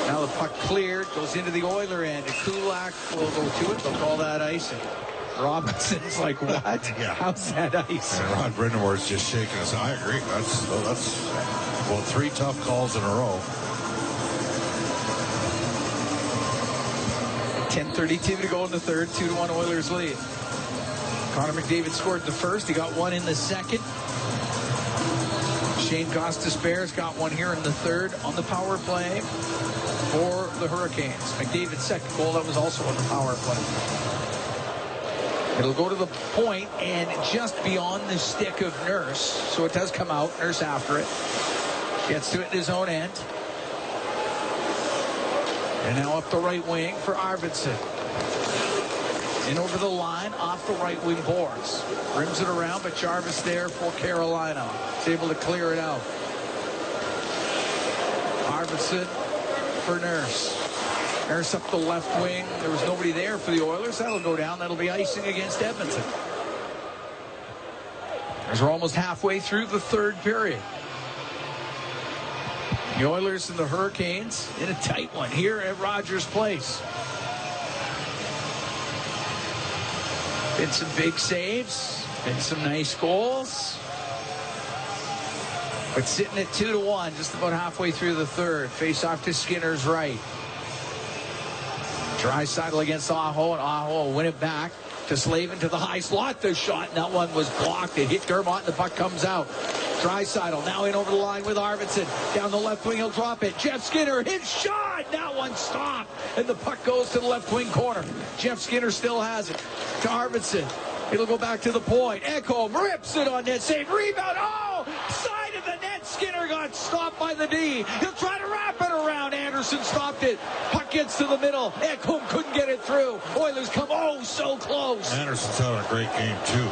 Now the puck cleared, goes into the Oiler end, and Kulak will go to it. They'll call that icing. Robinson's like, what? Yeah. How's that icing? And Rod Brind'Amour's just shaking his. I agree. That's well, 3 tough calls in a row. 10:32 to go in the third. 2-1 Oilers lead. Connor McDavid scored the first. He got one in the second. Shane Gostisbehere's got one here in the third on the power play for the Hurricanes. McDavid's second goal, that was also on the power play. It'll go to the point and just beyond the stick of Nurse. So it does come out. Nurse after it. Gets to it in his own end. And now up the right wing for Arvidsson. In over the line, off the right wing boards. Rims it around, but Jarvis there for Carolina. He's able to clear it out. Arvidsson for Nurse. Nurse up the left wing. There was nobody there for the Oilers. That'll go down. That'll be icing against Edmonton. As we're almost halfway through the third period. The Oilers and the Hurricanes in a tight one here at Rogers Place. Been some big saves, been some nice goals. But sitting at 2-1, just about halfway through the third. Face off to Skinner's right. Draisaitl against Aho, and Aho will win it back to Slavin to the high slot. The shot, and that one was blocked. It hit Dermott, and the puck comes out. Draisaitl now in over the line with Arvidsson. Down the left wing, he'll drop it. Jeff Skinner, his shot! That one stopped, and the puck goes to the left wing corner. Jeff Skinner still has it. To Arvidsson. It'll go back to the point. Ekholm rips it on net. Save, rebound. Oh! Side of the net. Skinner got stopped by the D. He'll try to wrap it around. Anderson stopped it. Puck gets to the middle. Ekholm couldn't get it through. Oilers come so close. Anderson's having a great game, too.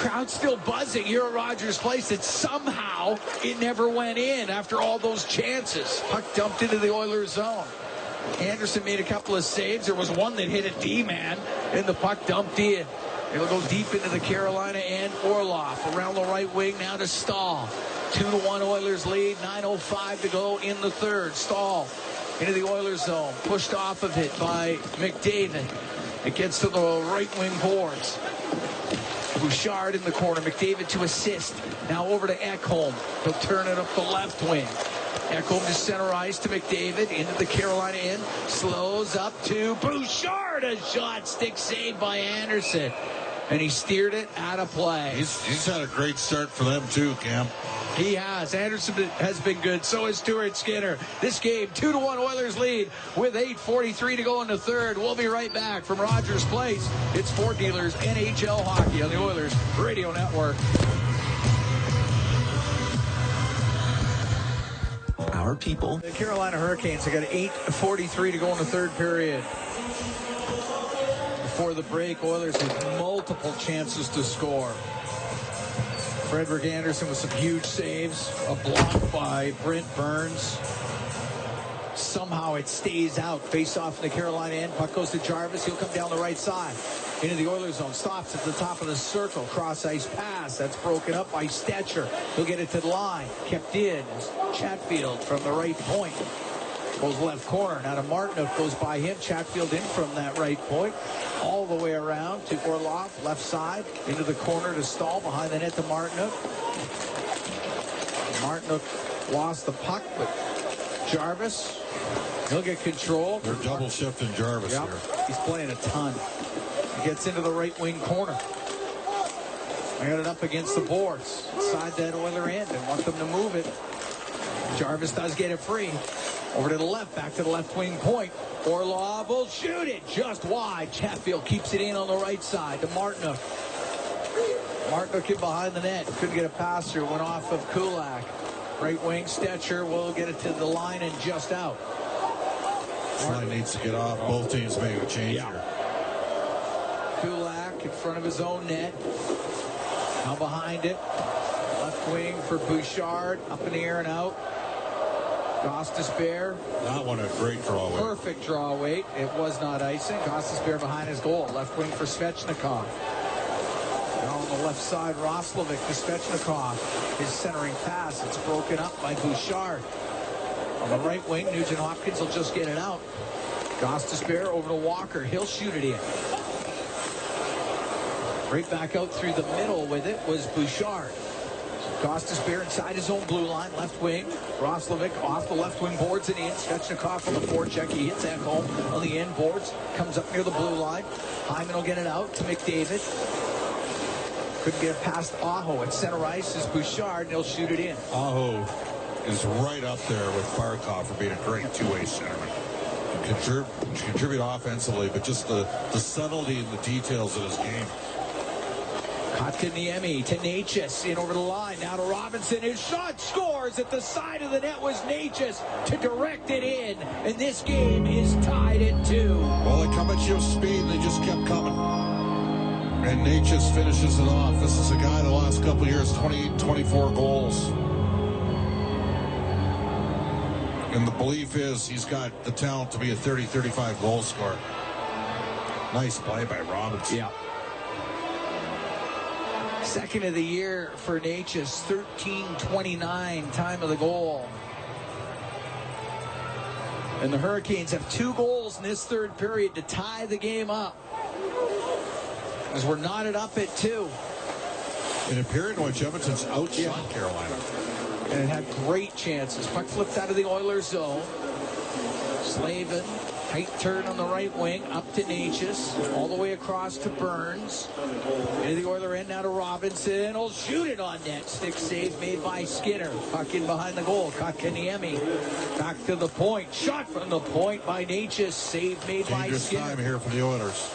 Crowd still buzzing here at Rogers Place that somehow it never went in after all those chances. Puck dumped into the Oilers zone. Anderson made a couple of saves. There was one that hit a D-man, and the puck dumped in. It'll go deep into the Carolina and Orlov. Around the right wing now to Stahl. 2-1 Oilers lead. 9:05 to go in the third. Stahl into the Oilers zone. Pushed off of it by McDavid. It gets to the right wing boards. Bouchard in the corner. McDavid to assist. Now over to Ekholm. He'll turn it up the left wing. Ekholm to center ice to McDavid. Into the Carolina end. Slows up to Bouchard. A shot. Stick saved by Anderson. and he steered it out of play. He's had a great start for them too, Cam. He has. Anderson has been good. So is Stuart Skinner. This game, 2-1 Oilers lead with 8:43 to go in the third. We'll be right back from Rogers Place. It's Ford Dealers NHL Hockey on the Oilers Radio Network. Our people. The Carolina Hurricanes have got 8:43 to go in the third period. Before the break, Oilers with multiple chances to score. Frederik Andersen with some huge saves. A block by Brent Burns. Somehow it stays out. Face off in the Carolina end. Puck goes to Jarvis. He'll come down the right side. Into the Oilers zone. Stops at the top of the circle. Cross ice pass. That's broken up by Stetcher. He'll get it to the line. Kept in. Chatfield from the right point. Goes left corner. Now to Martinook. Goes by him. Chatfield in from that right point. All the way around to Orlov. Left side. Into the corner to Stahl. Behind the net to Martinook. Martinook lost the puck, but Jarvis, he'll get control. They're double shifting Jarvis here. He's playing a ton. He gets into the right wing corner. I got it up against the boards. Inside that Oiler end and want them to move it. Jarvis does get it free. Over to the left, back to the left wing point. Orlov will shoot it just wide. Chatfield keeps it in on the right side to Martinook. Martinook in behind the net. Couldn't get a pass through. Went off of Kulak. Right wing, Stetcher will get it to the line and just out. This line needs to get off. Both teams make a change here. Kulak in front of his own net. Now behind it. Left wing for Bouchard. Up in the air and out. Gostisbehere. That one a great draw weight. Perfect draw weight. It was not icing. Gostisbehere behind his goal. Left wing for Svechnikov. Now on the left side, Roslovic to Svechnikov. His centering pass. It's broken up by Bouchard. On the right wing, Nugent Hopkins will just get it out. Gostisbehere over to Walker. He'll shoot it in. Right back out through the middle with it was Bouchard. Gostisbehere inside his own blue line, left wing. Roslovic off the left wing boards and in. Svechnikov on the forecheck. He hits that home on the end boards. Comes up near the blue line. Hyman will get it out to McDavid. Couldn't get it past Aho. At center ice is Bouchard, and he'll shoot it in. Aho is right up there with Barkov for being a great two-way centerman. Contribute offensively, but just the subtlety and the details of his game. Kotkaniemi to Necas, in over the line, now to Robinson. His shot scores at the side of the net was Necas to direct it in, and this game is tied at 2. Well, they come at you with speed, they just kept coming. And Necas finishes it off. This is a guy the last couple of years, 24 goals. And the belief is he's got the talent to be a 30-35 goal scorer. Nice play by Robinson. Yeah. Second of the year for Necas, 13:29 time of the goal. And the Hurricanes have 2 goals in this third period to tie the game up. As we're knotted up at 2. In a period in which Edmonton's outshot Carolina. And it had great chances. Puck flipped out of the Oilers zone. Slavin, tight turn on the right wing, up to Necas, all the way across to Burns. Into the Oiler end, now to Robinson. He'll shoot it on net. Stick save made by Skinner. Puck in behind the goal. Kotkaniemi back to the point. Shot from the point by Necas. Save made by Skinner. Time here for the Oilers.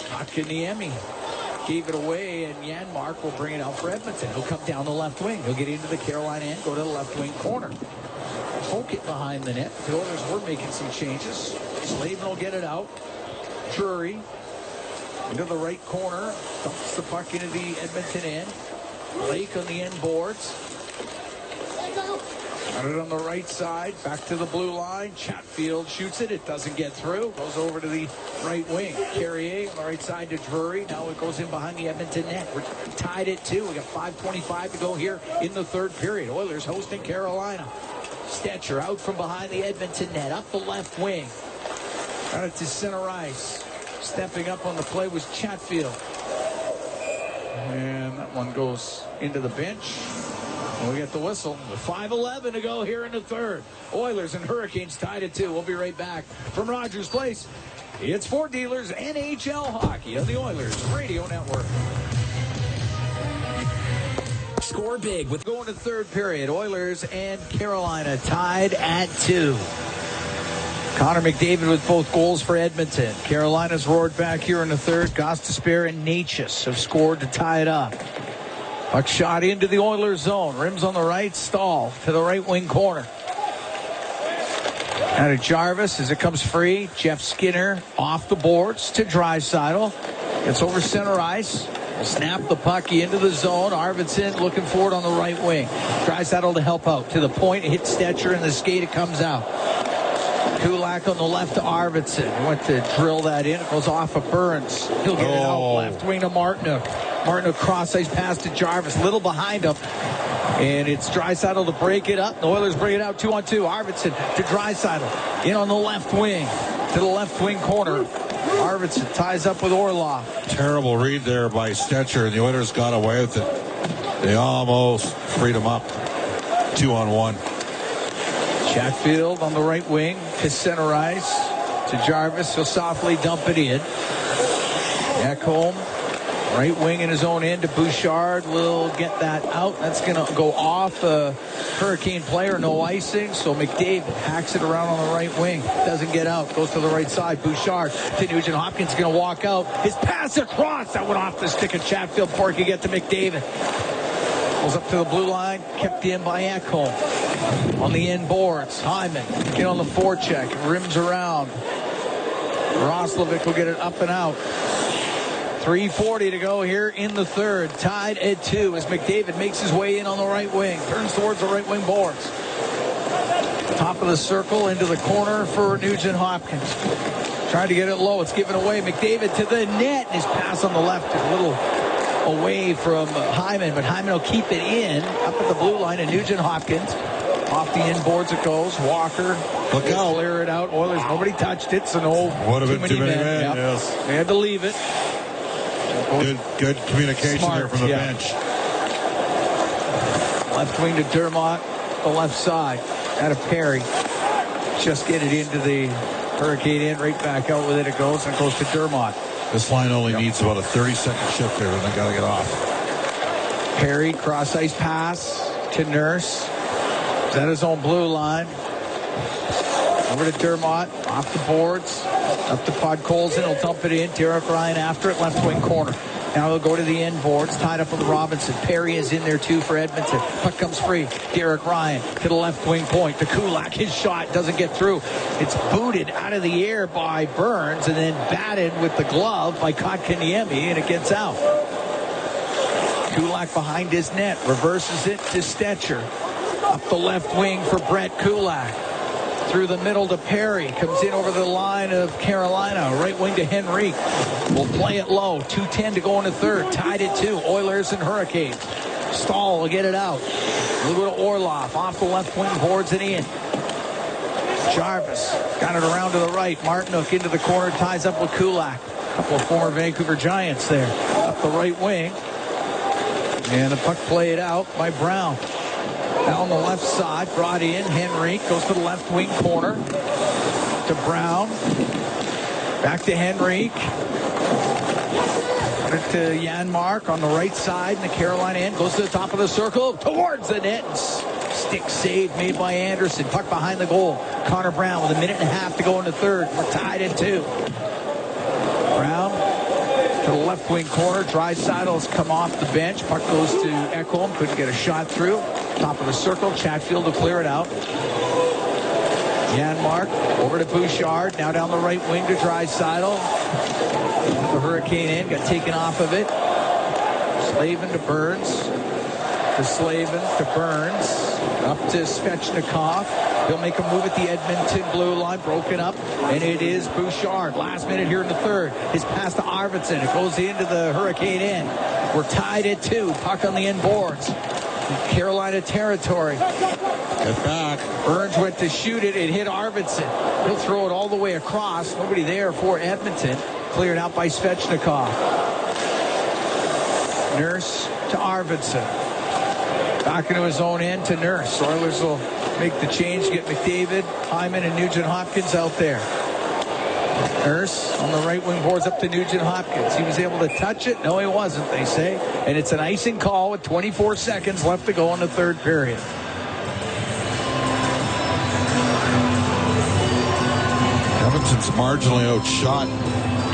Kotkaniemi gave it away, and Janmark will bring it out for Edmonton. He'll come down the left wing. He'll get into the Carolina end, go to the left wing corner. Poke it behind the net. The Oilers were making some changes. Slavin will get it out. Drury into the right corner. Dumps the puck into the Edmonton end. Blake on the end boards. Got it on the right side. Back to the blue line. Chatfield shoots it. It doesn't get through. Goes over to the right wing. Carrier on the right side to Drury. Now it goes in behind the Edmonton net. We're tied at 2. We got 5:25 to go here in the third period. Oilers hosting Carolina. Stetcher out from behind the Edmonton net. Up the left wing. Got it to center ice. Stepping up on the play was Chatfield. And that one goes into the bench. We get the whistle. With 5:11 to go here in the third. Oilers and Hurricanes tied at 2. We'll be right back from Rogers Place. It's Ford Dealers NHL Hockey on the Oilers Radio Network. Score big with going to third period. Oilers and Carolina tied at 2. Connor McDavid with both goals for Edmonton. Carolina's roared back here in the third. Gostisbehere and Natchez have scored to tie it up. Puck shot into the Oilers zone. Rims on the right. Stahl to the right wing corner. Out of Jarvis as it comes free. Jeff Skinner off the boards to Draisaitl. Gets over center ice. Snap the puck into the zone. Arvidsson looking forward on the right wing. Draisaitl to help out. To the point. It hits Stetcher in the skate. It comes out. Kulak on the left to Arvidsson. He went to drill that in. It goes off of Burns. He'll get it out. Left wing to Martinook. Martinook cross-ice pass to Jarvis. Little behind him. And it's Draisaitl to break it up. The Oilers bring it out 2-on-2. Arvidsson to Draisaitl. In on the left wing. To the left wing corner. Arvidsson ties up with Orlov. Terrible read there by Stetcher, and the Oilers got away with it. They almost freed him up. 2-on-1. Chatfield on the right wing to center ice. To Jarvis. He'll softly dump it in. Ekholm. Right wing in his own end to Bouchard. Will get that out. That's going to go off a Hurricane player. No icing. So McDavid hacks it around on the right wing. Doesn't get out. Goes to the right side. Bouchard to Nugent Hopkins. Going to walk out. His pass across. That went off the stick of Chatfield before he could get to McDavid. Goes up to the blue line. Kept in by Ekholm. On the end boards. Hyman. Get on the forecheck. Rims around. Roslovic will get it up and out. 3:40 to go here in the third. Tied at 2 as McDavid makes his way in on the right wing. Turns towards the right wing boards. Top of the circle into the corner for Nugent Hopkins. Trying to get it low. It's given away. McDavid to the net. His pass on the left is a little away from Hyman, but Hyman will keep it in up at the blue line. And Nugent Hopkins off the end boards it goes. Walker. Look out. Clear it out. Oilers, nobody touched it, so no. Would have been too many men. Yep. Yes. They had to leave it. Good communication Smart, there from the bench. Left wing to Dermott, the left side. Out of Perry. Just get it into the Hurricane end. Right back out with it. It goes and it goes to Dermott. This line only needs about a 30-second shift there, and they got to get off. Perry, cross-ice pass to Nurse. Is at his own blue line. Over to Dermott, off the boards, up to Podkolzin, he'll dump it in. Derek Ryan after it, left wing corner. Now he'll go to the end boards, tied up with Robinson. Perry is in there too for Edmonton. Puck comes free. Derek Ryan to the left wing point. To Kulak, his shot doesn't get through. It's booted out of the air by Burns and then batted with the glove by Kotkaniemi, and it gets out. Kulak behind his net, reverses it to Stetcher. Up the left wing for Brett Kulak. Through the middle to Perry. Comes in over the line of Carolina. Right wing to Henrique. Will play it low. 2:10 to go in the third. Tied at 2. Oilers and Hurricanes. Stahl will get it out. A little bit of Orlov. Off the left wing boards and in. Jarvis got it around to the right. Martinook into the corner. Ties up with Kulak. A couple of former Vancouver Giants there. Up the right wing. And the puck played out by Brown. Down the left side, brought in. Henrique goes to the left wing corner. To Brown. Back to Henrique. Put it to Janmark on the right side in the Carolina end. Goes to the top of the circle. Towards the net. Stick save made by Anderson. Puck behind the goal. Connor Brown with a minute and a half to go in the third. We're tied at 2. Brown to the left wing corner. Draisaitl's come off the bench. Puck goes to Ekholm. Couldn't get a shot through. Top of the circle. Chatfield to clear it out. Janmark over to Bouchard. Now down the right wing to Draisaitl. The Hurricane end. Got taken off of it. Slavin to Burns. To Slavin to Burns. Up to Svechnikov. He'll make a move at the Edmonton blue line. Broken up. And it is Bouchard. Last minute here in the third. His pass to Arvidsson. It goes into the Hurricane end. We're tied at 2. Puck on the end boards. Carolina territory. Get back. Burns went to shoot it. It hit Arvidsson. He'll throw it all the way across. Nobody there for Edmonton. Cleared out by Svechnikov. Nurse to Arvidsson. Back into his own end to Nurse. Oilers will make the change, get McDavid, Hyman, and Nugent-Hopkins out there. Nurse on the right wing boards up to Nugent-Hopkins. He was able to touch it. No, he wasn't, they say. And it's an icing call with 24 seconds left to go in the third period. Edmonton's marginally outshot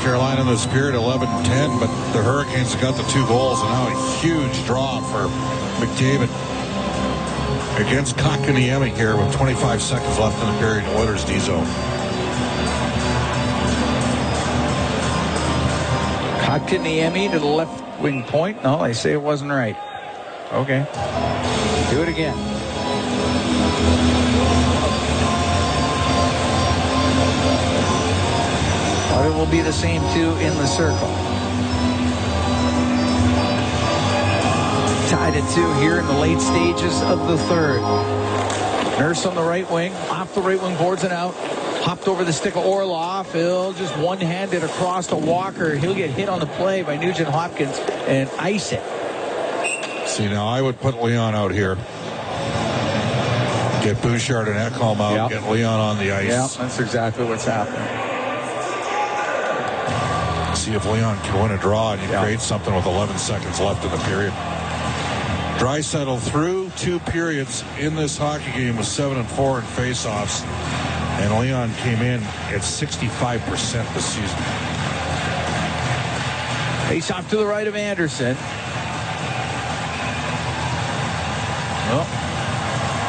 Carolina in this period, 11-10, but the Hurricanes have got the 2 goals, and now a huge draw for McDavid against Kotkaniemi here with 25 seconds left in the period. Oilers D-zone. Kotkaniemi to the left wing point. No, they say it wasn't right. Okay. Do it again. But it will be the same 2 in the circle. Tied at 2 here in the late stages of the third. Nurse on the right wing, off the right wing boards and out. Hopped over the stick of Orlov. He'll just one-handed across to Walker. He'll get hit on the play by Nugent-Hopkins and ice it. See, now I would put Leon out here. Get Bouchard and Ekholm out. Get Leon on the ice. Yeah, that's exactly what's happening. See if Leon can win a draw and you create something with 11 seconds left in the period. Draisaitl through 2 periods in this hockey game with 7-4 in faceoffs. And Leon came in at 65% this season. Face off to the right of Anderson. Well,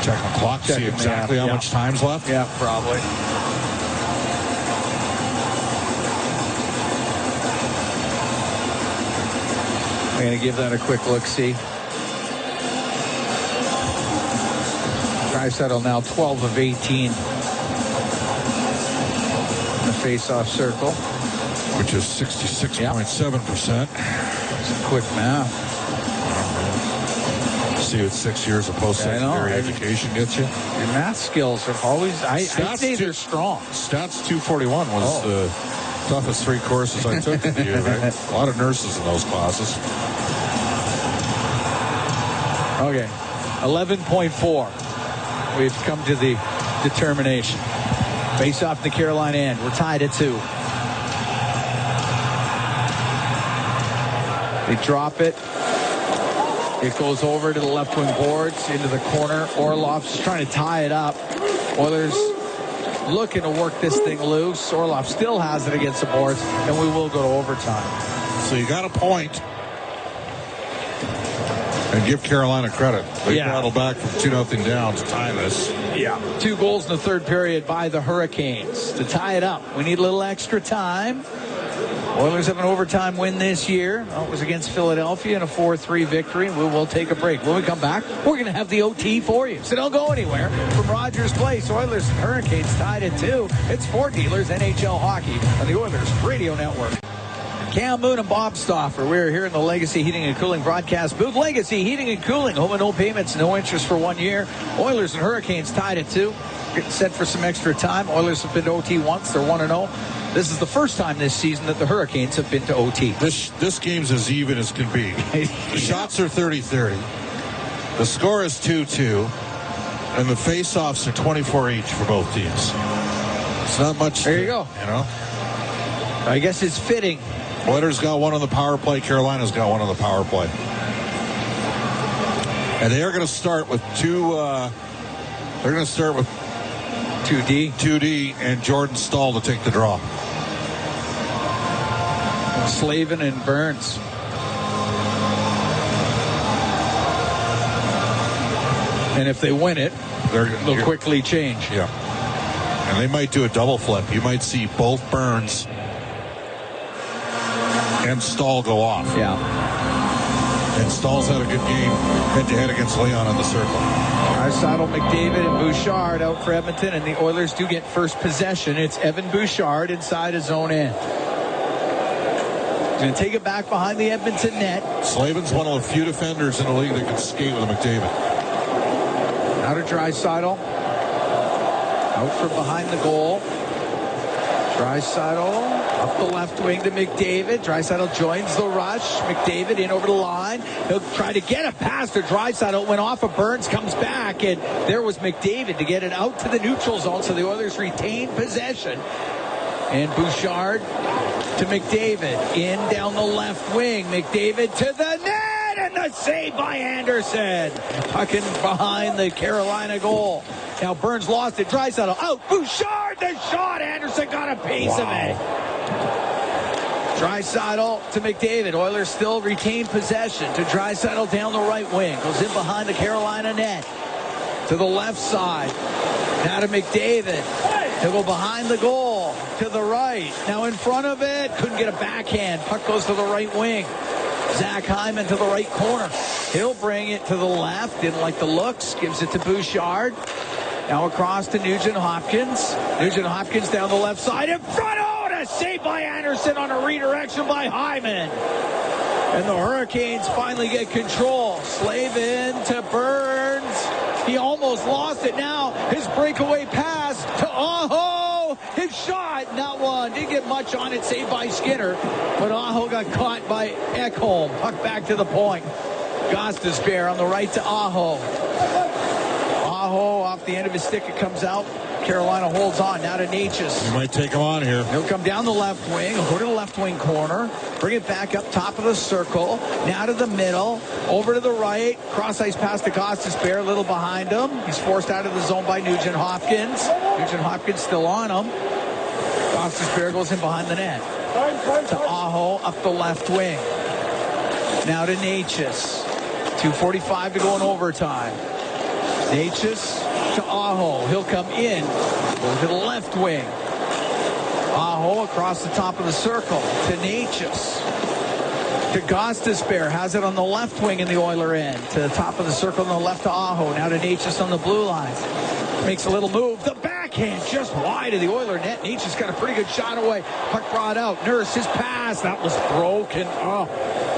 check the clock, see exactly how much time's left. Yeah, probably. I'm going to give that a quick look-see. Draisaitl now 12 of 18. Face-off circle, which is 66.7%. Some quick math. See what 6 years of post-secondary education gets you. Your math skills are always, I say they're strong. Stats 241 was the toughest 3 courses I took in the year, right? A lot of nurses in those classes. Okay, 11.4. We've come to the determination. Face off the Carolina end. We're tied at 2. They drop it. It goes over to the left wing boards into the corner. Orlov's just trying to tie it up. Oilers looking to work this thing loose. Orlov still has it against the boards, and we will go to overtime. So you got a point. And give Carolina credit. They battled back from 2-0 down to tie this. Yeah. 2 goals in the third period by the Hurricanes to tie it up. We need a little extra time. Oilers have an overtime win this year. It was against Philadelphia in a 4-3 victory. We will take a break. When we come back, we're going to have the OT for you. So don't go anywhere. From Rogers Place, Oilers and Hurricanes tied at 2. It's Ford Dealers NHL Hockey on the Oilers Radio Network. Cam Moon and Bob Stauffer. We're here in the Legacy Heating and Cooling broadcast booth. Legacy Heating and Cooling. Home and no payments, no interest for 1 year. Oilers and Hurricanes tied at 2. Getting set for some extra time. Oilers have been to OT once. They're 1-0. This is the first time this season that the Hurricanes have been to OT. This game's as even as can be. The shots are 30-30. The score is 2-2. And the face-offs are 24 each for both teams. It's not much. There you go. You know? I guess it's fitting. Oilers got one on the power play. Carolina's got one on the power play. And they are going to start with they're going to start with 2D and Jordan Stahl to take the draw. Slavin and Burns. And if they win it, they'll quickly change. Yeah. And they might do a double flip. You might see both Burns and Stahl go off. Yeah. And Stahl's had a good game head-to-head against Leon on the circle. Draisaitl, McDavid, and Bouchard out for Edmonton, and the Oilers do get first possession. It's Evan Bouchard inside his own end. He's going to take it back behind the Edmonton net. Slavin's one of the few defenders in the league that can skate with a McDavid. Out of Draisaitl. Out from behind the goal. Draisaitl up the left wing to McDavid. Draisaitl joins the rush. McDavid in over the line. He'll try to get a pass to Draisaitl. Went off of Burns, comes back, and there was McDavid to get it out to the neutral zone, so the Oilers retain possession. And Bouchard to McDavid. In down the left wing. McDavid to the net, and the save by Anderson. Tucking behind the Carolina goal. Now Burns lost it. Draisaitl out. Bouchard, the shot. Anderson got a piece of it. Draisaitl to McDavid. Oilers still retain possession. To Draisaitl down the right wing. Goes in behind the Carolina net. To the left side. Now to McDavid. He'll go behind the goal. To the right. Now in front of it. Couldn't get a backhand. Puck goes to the right wing. Zach Hyman to the right corner. He'll bring it to the left. Didn't like the looks. Gives it to Bouchard. Now across to Nugent Hopkins. Nugent Hopkins down the left side. In front. Oh, and a save by Anderson on a redirection by Hyman. And the Hurricanes finally get control. Slavin to Burns. He almost lost it now. His breakaway pass to Aho. His shot, not one. Didn't get much on it, saved by Skinner. But Aho got caught by Ekholm. Puck back to the point. Gostisbehere on the right to Aho. Aho off the end of his stick. It comes out. Carolina holds on. Now to Natchez. You might take him on here. He'll come down the left wing. He'll go to the left wing corner. Bring it back up top of the circle. Now to the middle. Over to the right. Cross ice pass to Gostisbehere. A little behind him. He's forced out of the zone by Nugent Hopkins. Nugent Hopkins still on him. Gostisbehere goes in behind the net. To Aho up the left wing. Now to Natchez. 2:45 to go in overtime. Natchez to Aho. He'll come in. Go to the left wing. Aho across the top of the circle to Natchez. To Gostisbehere. Has it on the left wing in the Oiler end. To the top of the circle on the left to Aho. Now to Natchez on the blue line. Makes a little move. The backhand just wide of the Oiler net. Natchez got a pretty good shot away. Puck brought out. Nurse, his pass. That was broken. Oh.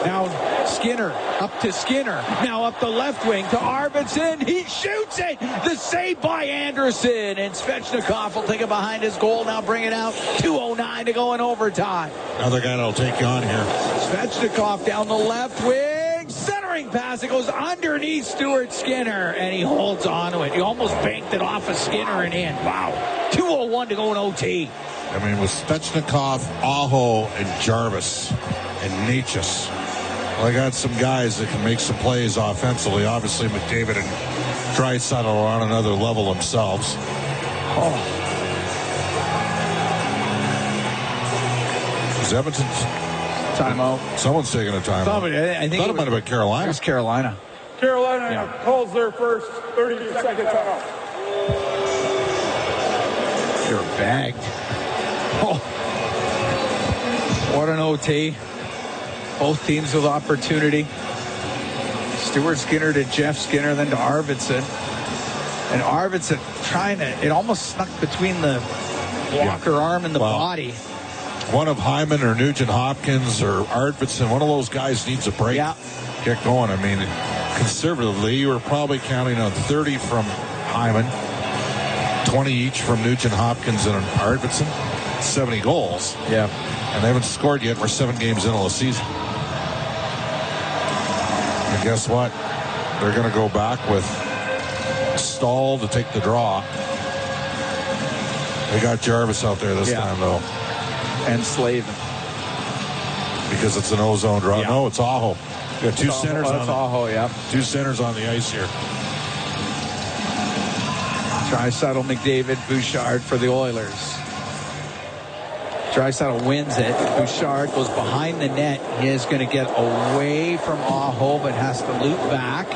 Now Skinner up to Skinner. Now up the left wing to Arvidsson. He shoots it. The save by Anderson. And Svechnikov will take it behind his goal. Now bring it out. 2:09 to go in overtime. Another guy that'll take you on here. Svechnikov down the left wing. Centering pass. It goes underneath Stuart Skinner. And he holds on to it. He almost banked it off of Skinner and in. Wow. 2:01 to go in OT. I mean, with Svechnikov, Aho, and Jarvis, and Natchez. Well, I got some guys that can make some plays offensively. Obviously, McDavid and Draisaitl are on another level themselves. Oh. Is Edmonton timeout? Someone's taking a timeout. I think it might have been Carolina. It was Carolina. Carolina calls their first 32-second timeout. You're bagged. Oh. What an OT. Both teams with opportunity. Stuart Skinner to Jeff Skinner, then to Arvidsson. And Arvidsson trying to, it almost snuck between the blocker arm and the body. One of Hyman or Nugent Hopkins or Arvidsson, one of those guys needs a break. Yeah. Get going. I mean, conservatively, you were probably counting on 30 from Hyman, 20 each from Nugent Hopkins and Arvidsson. 70 goals. Yeah. And they haven't scored yet. We're 7 games into the season. And guess what? They're going to go back with Stahl to take the draw. They got Jarvis out there this time, though. And Slavin. Because it's an ozone draw. Yeah. No, it's Aho. We got two centers on Aho, yeah. 2 centers on the ice here. Draisaitl, McDavid, Bouchard for the Oilers. Draisaitl wins it. Bouchard goes behind the net. He is going to get away from Aho, but has to loop back.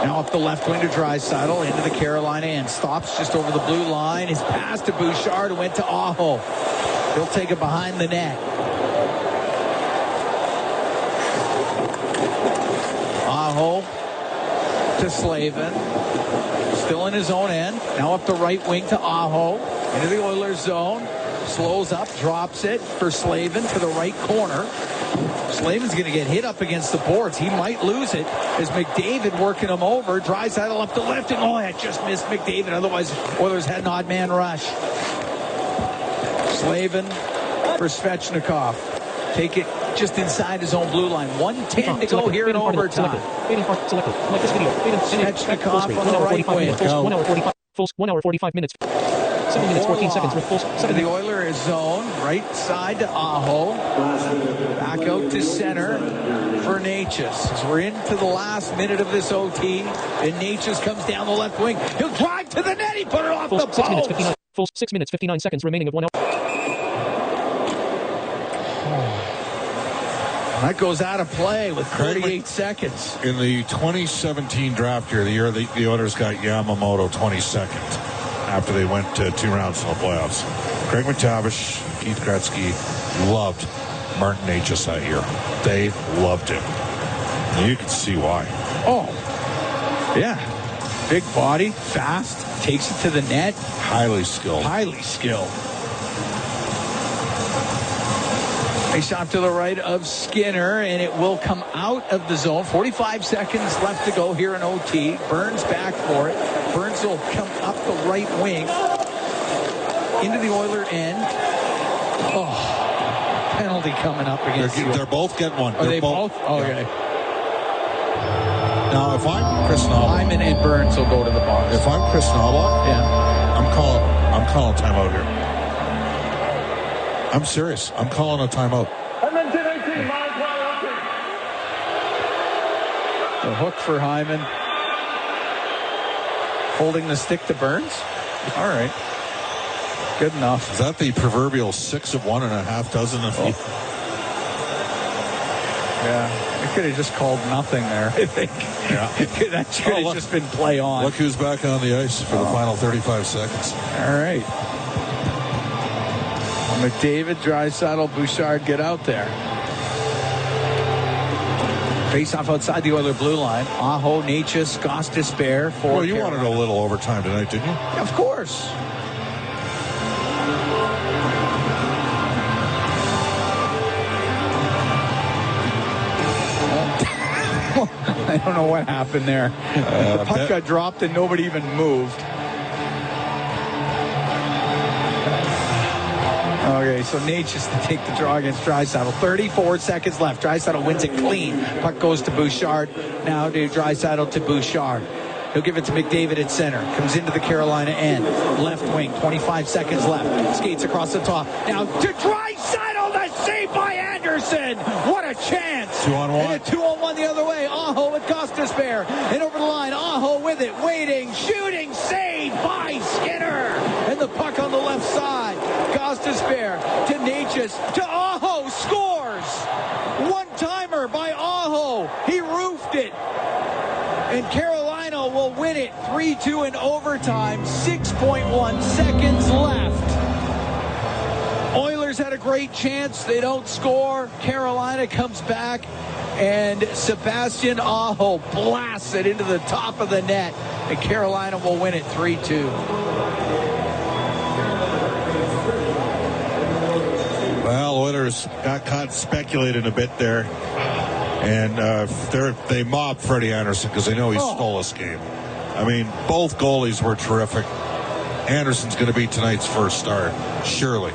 Now up the left wing to Draisaitl into the Carolina end. Stops just over the blue line. His pass to Bouchard went to Aho. He'll take it behind the net. Aho to Slavin. Still in his own end. Now up the right wing to Aho. Into the Oilers zone. Slows up, drops it for Slavin to the right corner. Slavin's going to get hit up against the boards. He might lose it as McDavid working him over. Draisaitl up the left, and it just missed McDavid. Otherwise, Oilers had an odd man rush. Slavin for Svechnikov. Take it just inside his own blue line. 1:10 to go here in overtime. Svechnikov on the right wing. 1 hour 45 minutes. 7 minutes 14 seconds. The Oilers zone, right side to Aho. Back out to center for Natchez. As we're into the last minute of this OT, and Natchez comes down the left wing. He'll drive to the net. He put it off the post. 6 minutes 59 seconds remaining of 1 hour. That goes out of play with 38 seconds. In the 2017 draft year, the year the Oilers got Yamamoto 22nd after they went 2 rounds in the playoffs. Craig McTavish, Keith Gretzky loved Martin Natchez that year. They loved him. And you can see why. Oh, yeah. Big body, fast, takes it to the net. Highly skilled. Face off to the right of Skinner, and it will come out of the zone. 45 seconds left to go here in OT. Burns back for it. Burns will come up the right wing into the Oiler end. Oh, penalty coming up against They're both getting one. Are they both? Okay. Yeah. Now, if I'm Chris Knoblauch, Hyman and Burns will go to the box. If I'm Chris Knoblauch, I'm calling a timeout here. I'm serious. I'm calling a timeout. Edmonton 18, -1. The hook for Hyman. Holding the stick to Burns. All right. Good enough. Is that the proverbial 6 of 1 and a half dozen of you? Yeah. I could have just called nothing there, I think. Yeah. That should have just been play on. Look who's back on the ice for the final 35 seconds. All right. McDavid, Draisaitl, Bouchard get out there. Face off outside the Oiler blue line. Aho, Natchez, Gostisbehere for Well, you Carolina. wanted a little overtime tonight, didn't you? Of course. I don't know what happened there. The puck got dropped and nobody even moved. Okay, so Natchez to take the draw against Draisaitl. 34 seconds left. Draisaitl wins it clean. Puck goes to Bouchard. Now to Draisaitl to Bouchard. He'll give it to McDavid at center. Comes into the Carolina end. Left wing. 25 seconds left. Skates across the top. Now to Draisaitl. The save by Anderson. What a chance. 2-on-1. And a 2-on-1 the other way. Aho with Gostisbehere. And over the line. Aho with it. Waiting. Shooting. Save by Skinner. And the puck on the left side. Gostisbehere to Natchez to Aho. Scores. One-timer by Aho. He roofed it. And Carolina will win it 3-2 in overtime. 6.1 seconds left. Oilers had a great chance. They don't score. Carolina comes back, and Sebastian Aho blasts it into the top of the net, and Carolina will win it 3-2. Well, Oilers got caught speculating a bit there, and they mobbed Freddie Anderson because they know he stole this game. I mean, both goalies were terrific. Anderson's going to be tonight's first start, surely.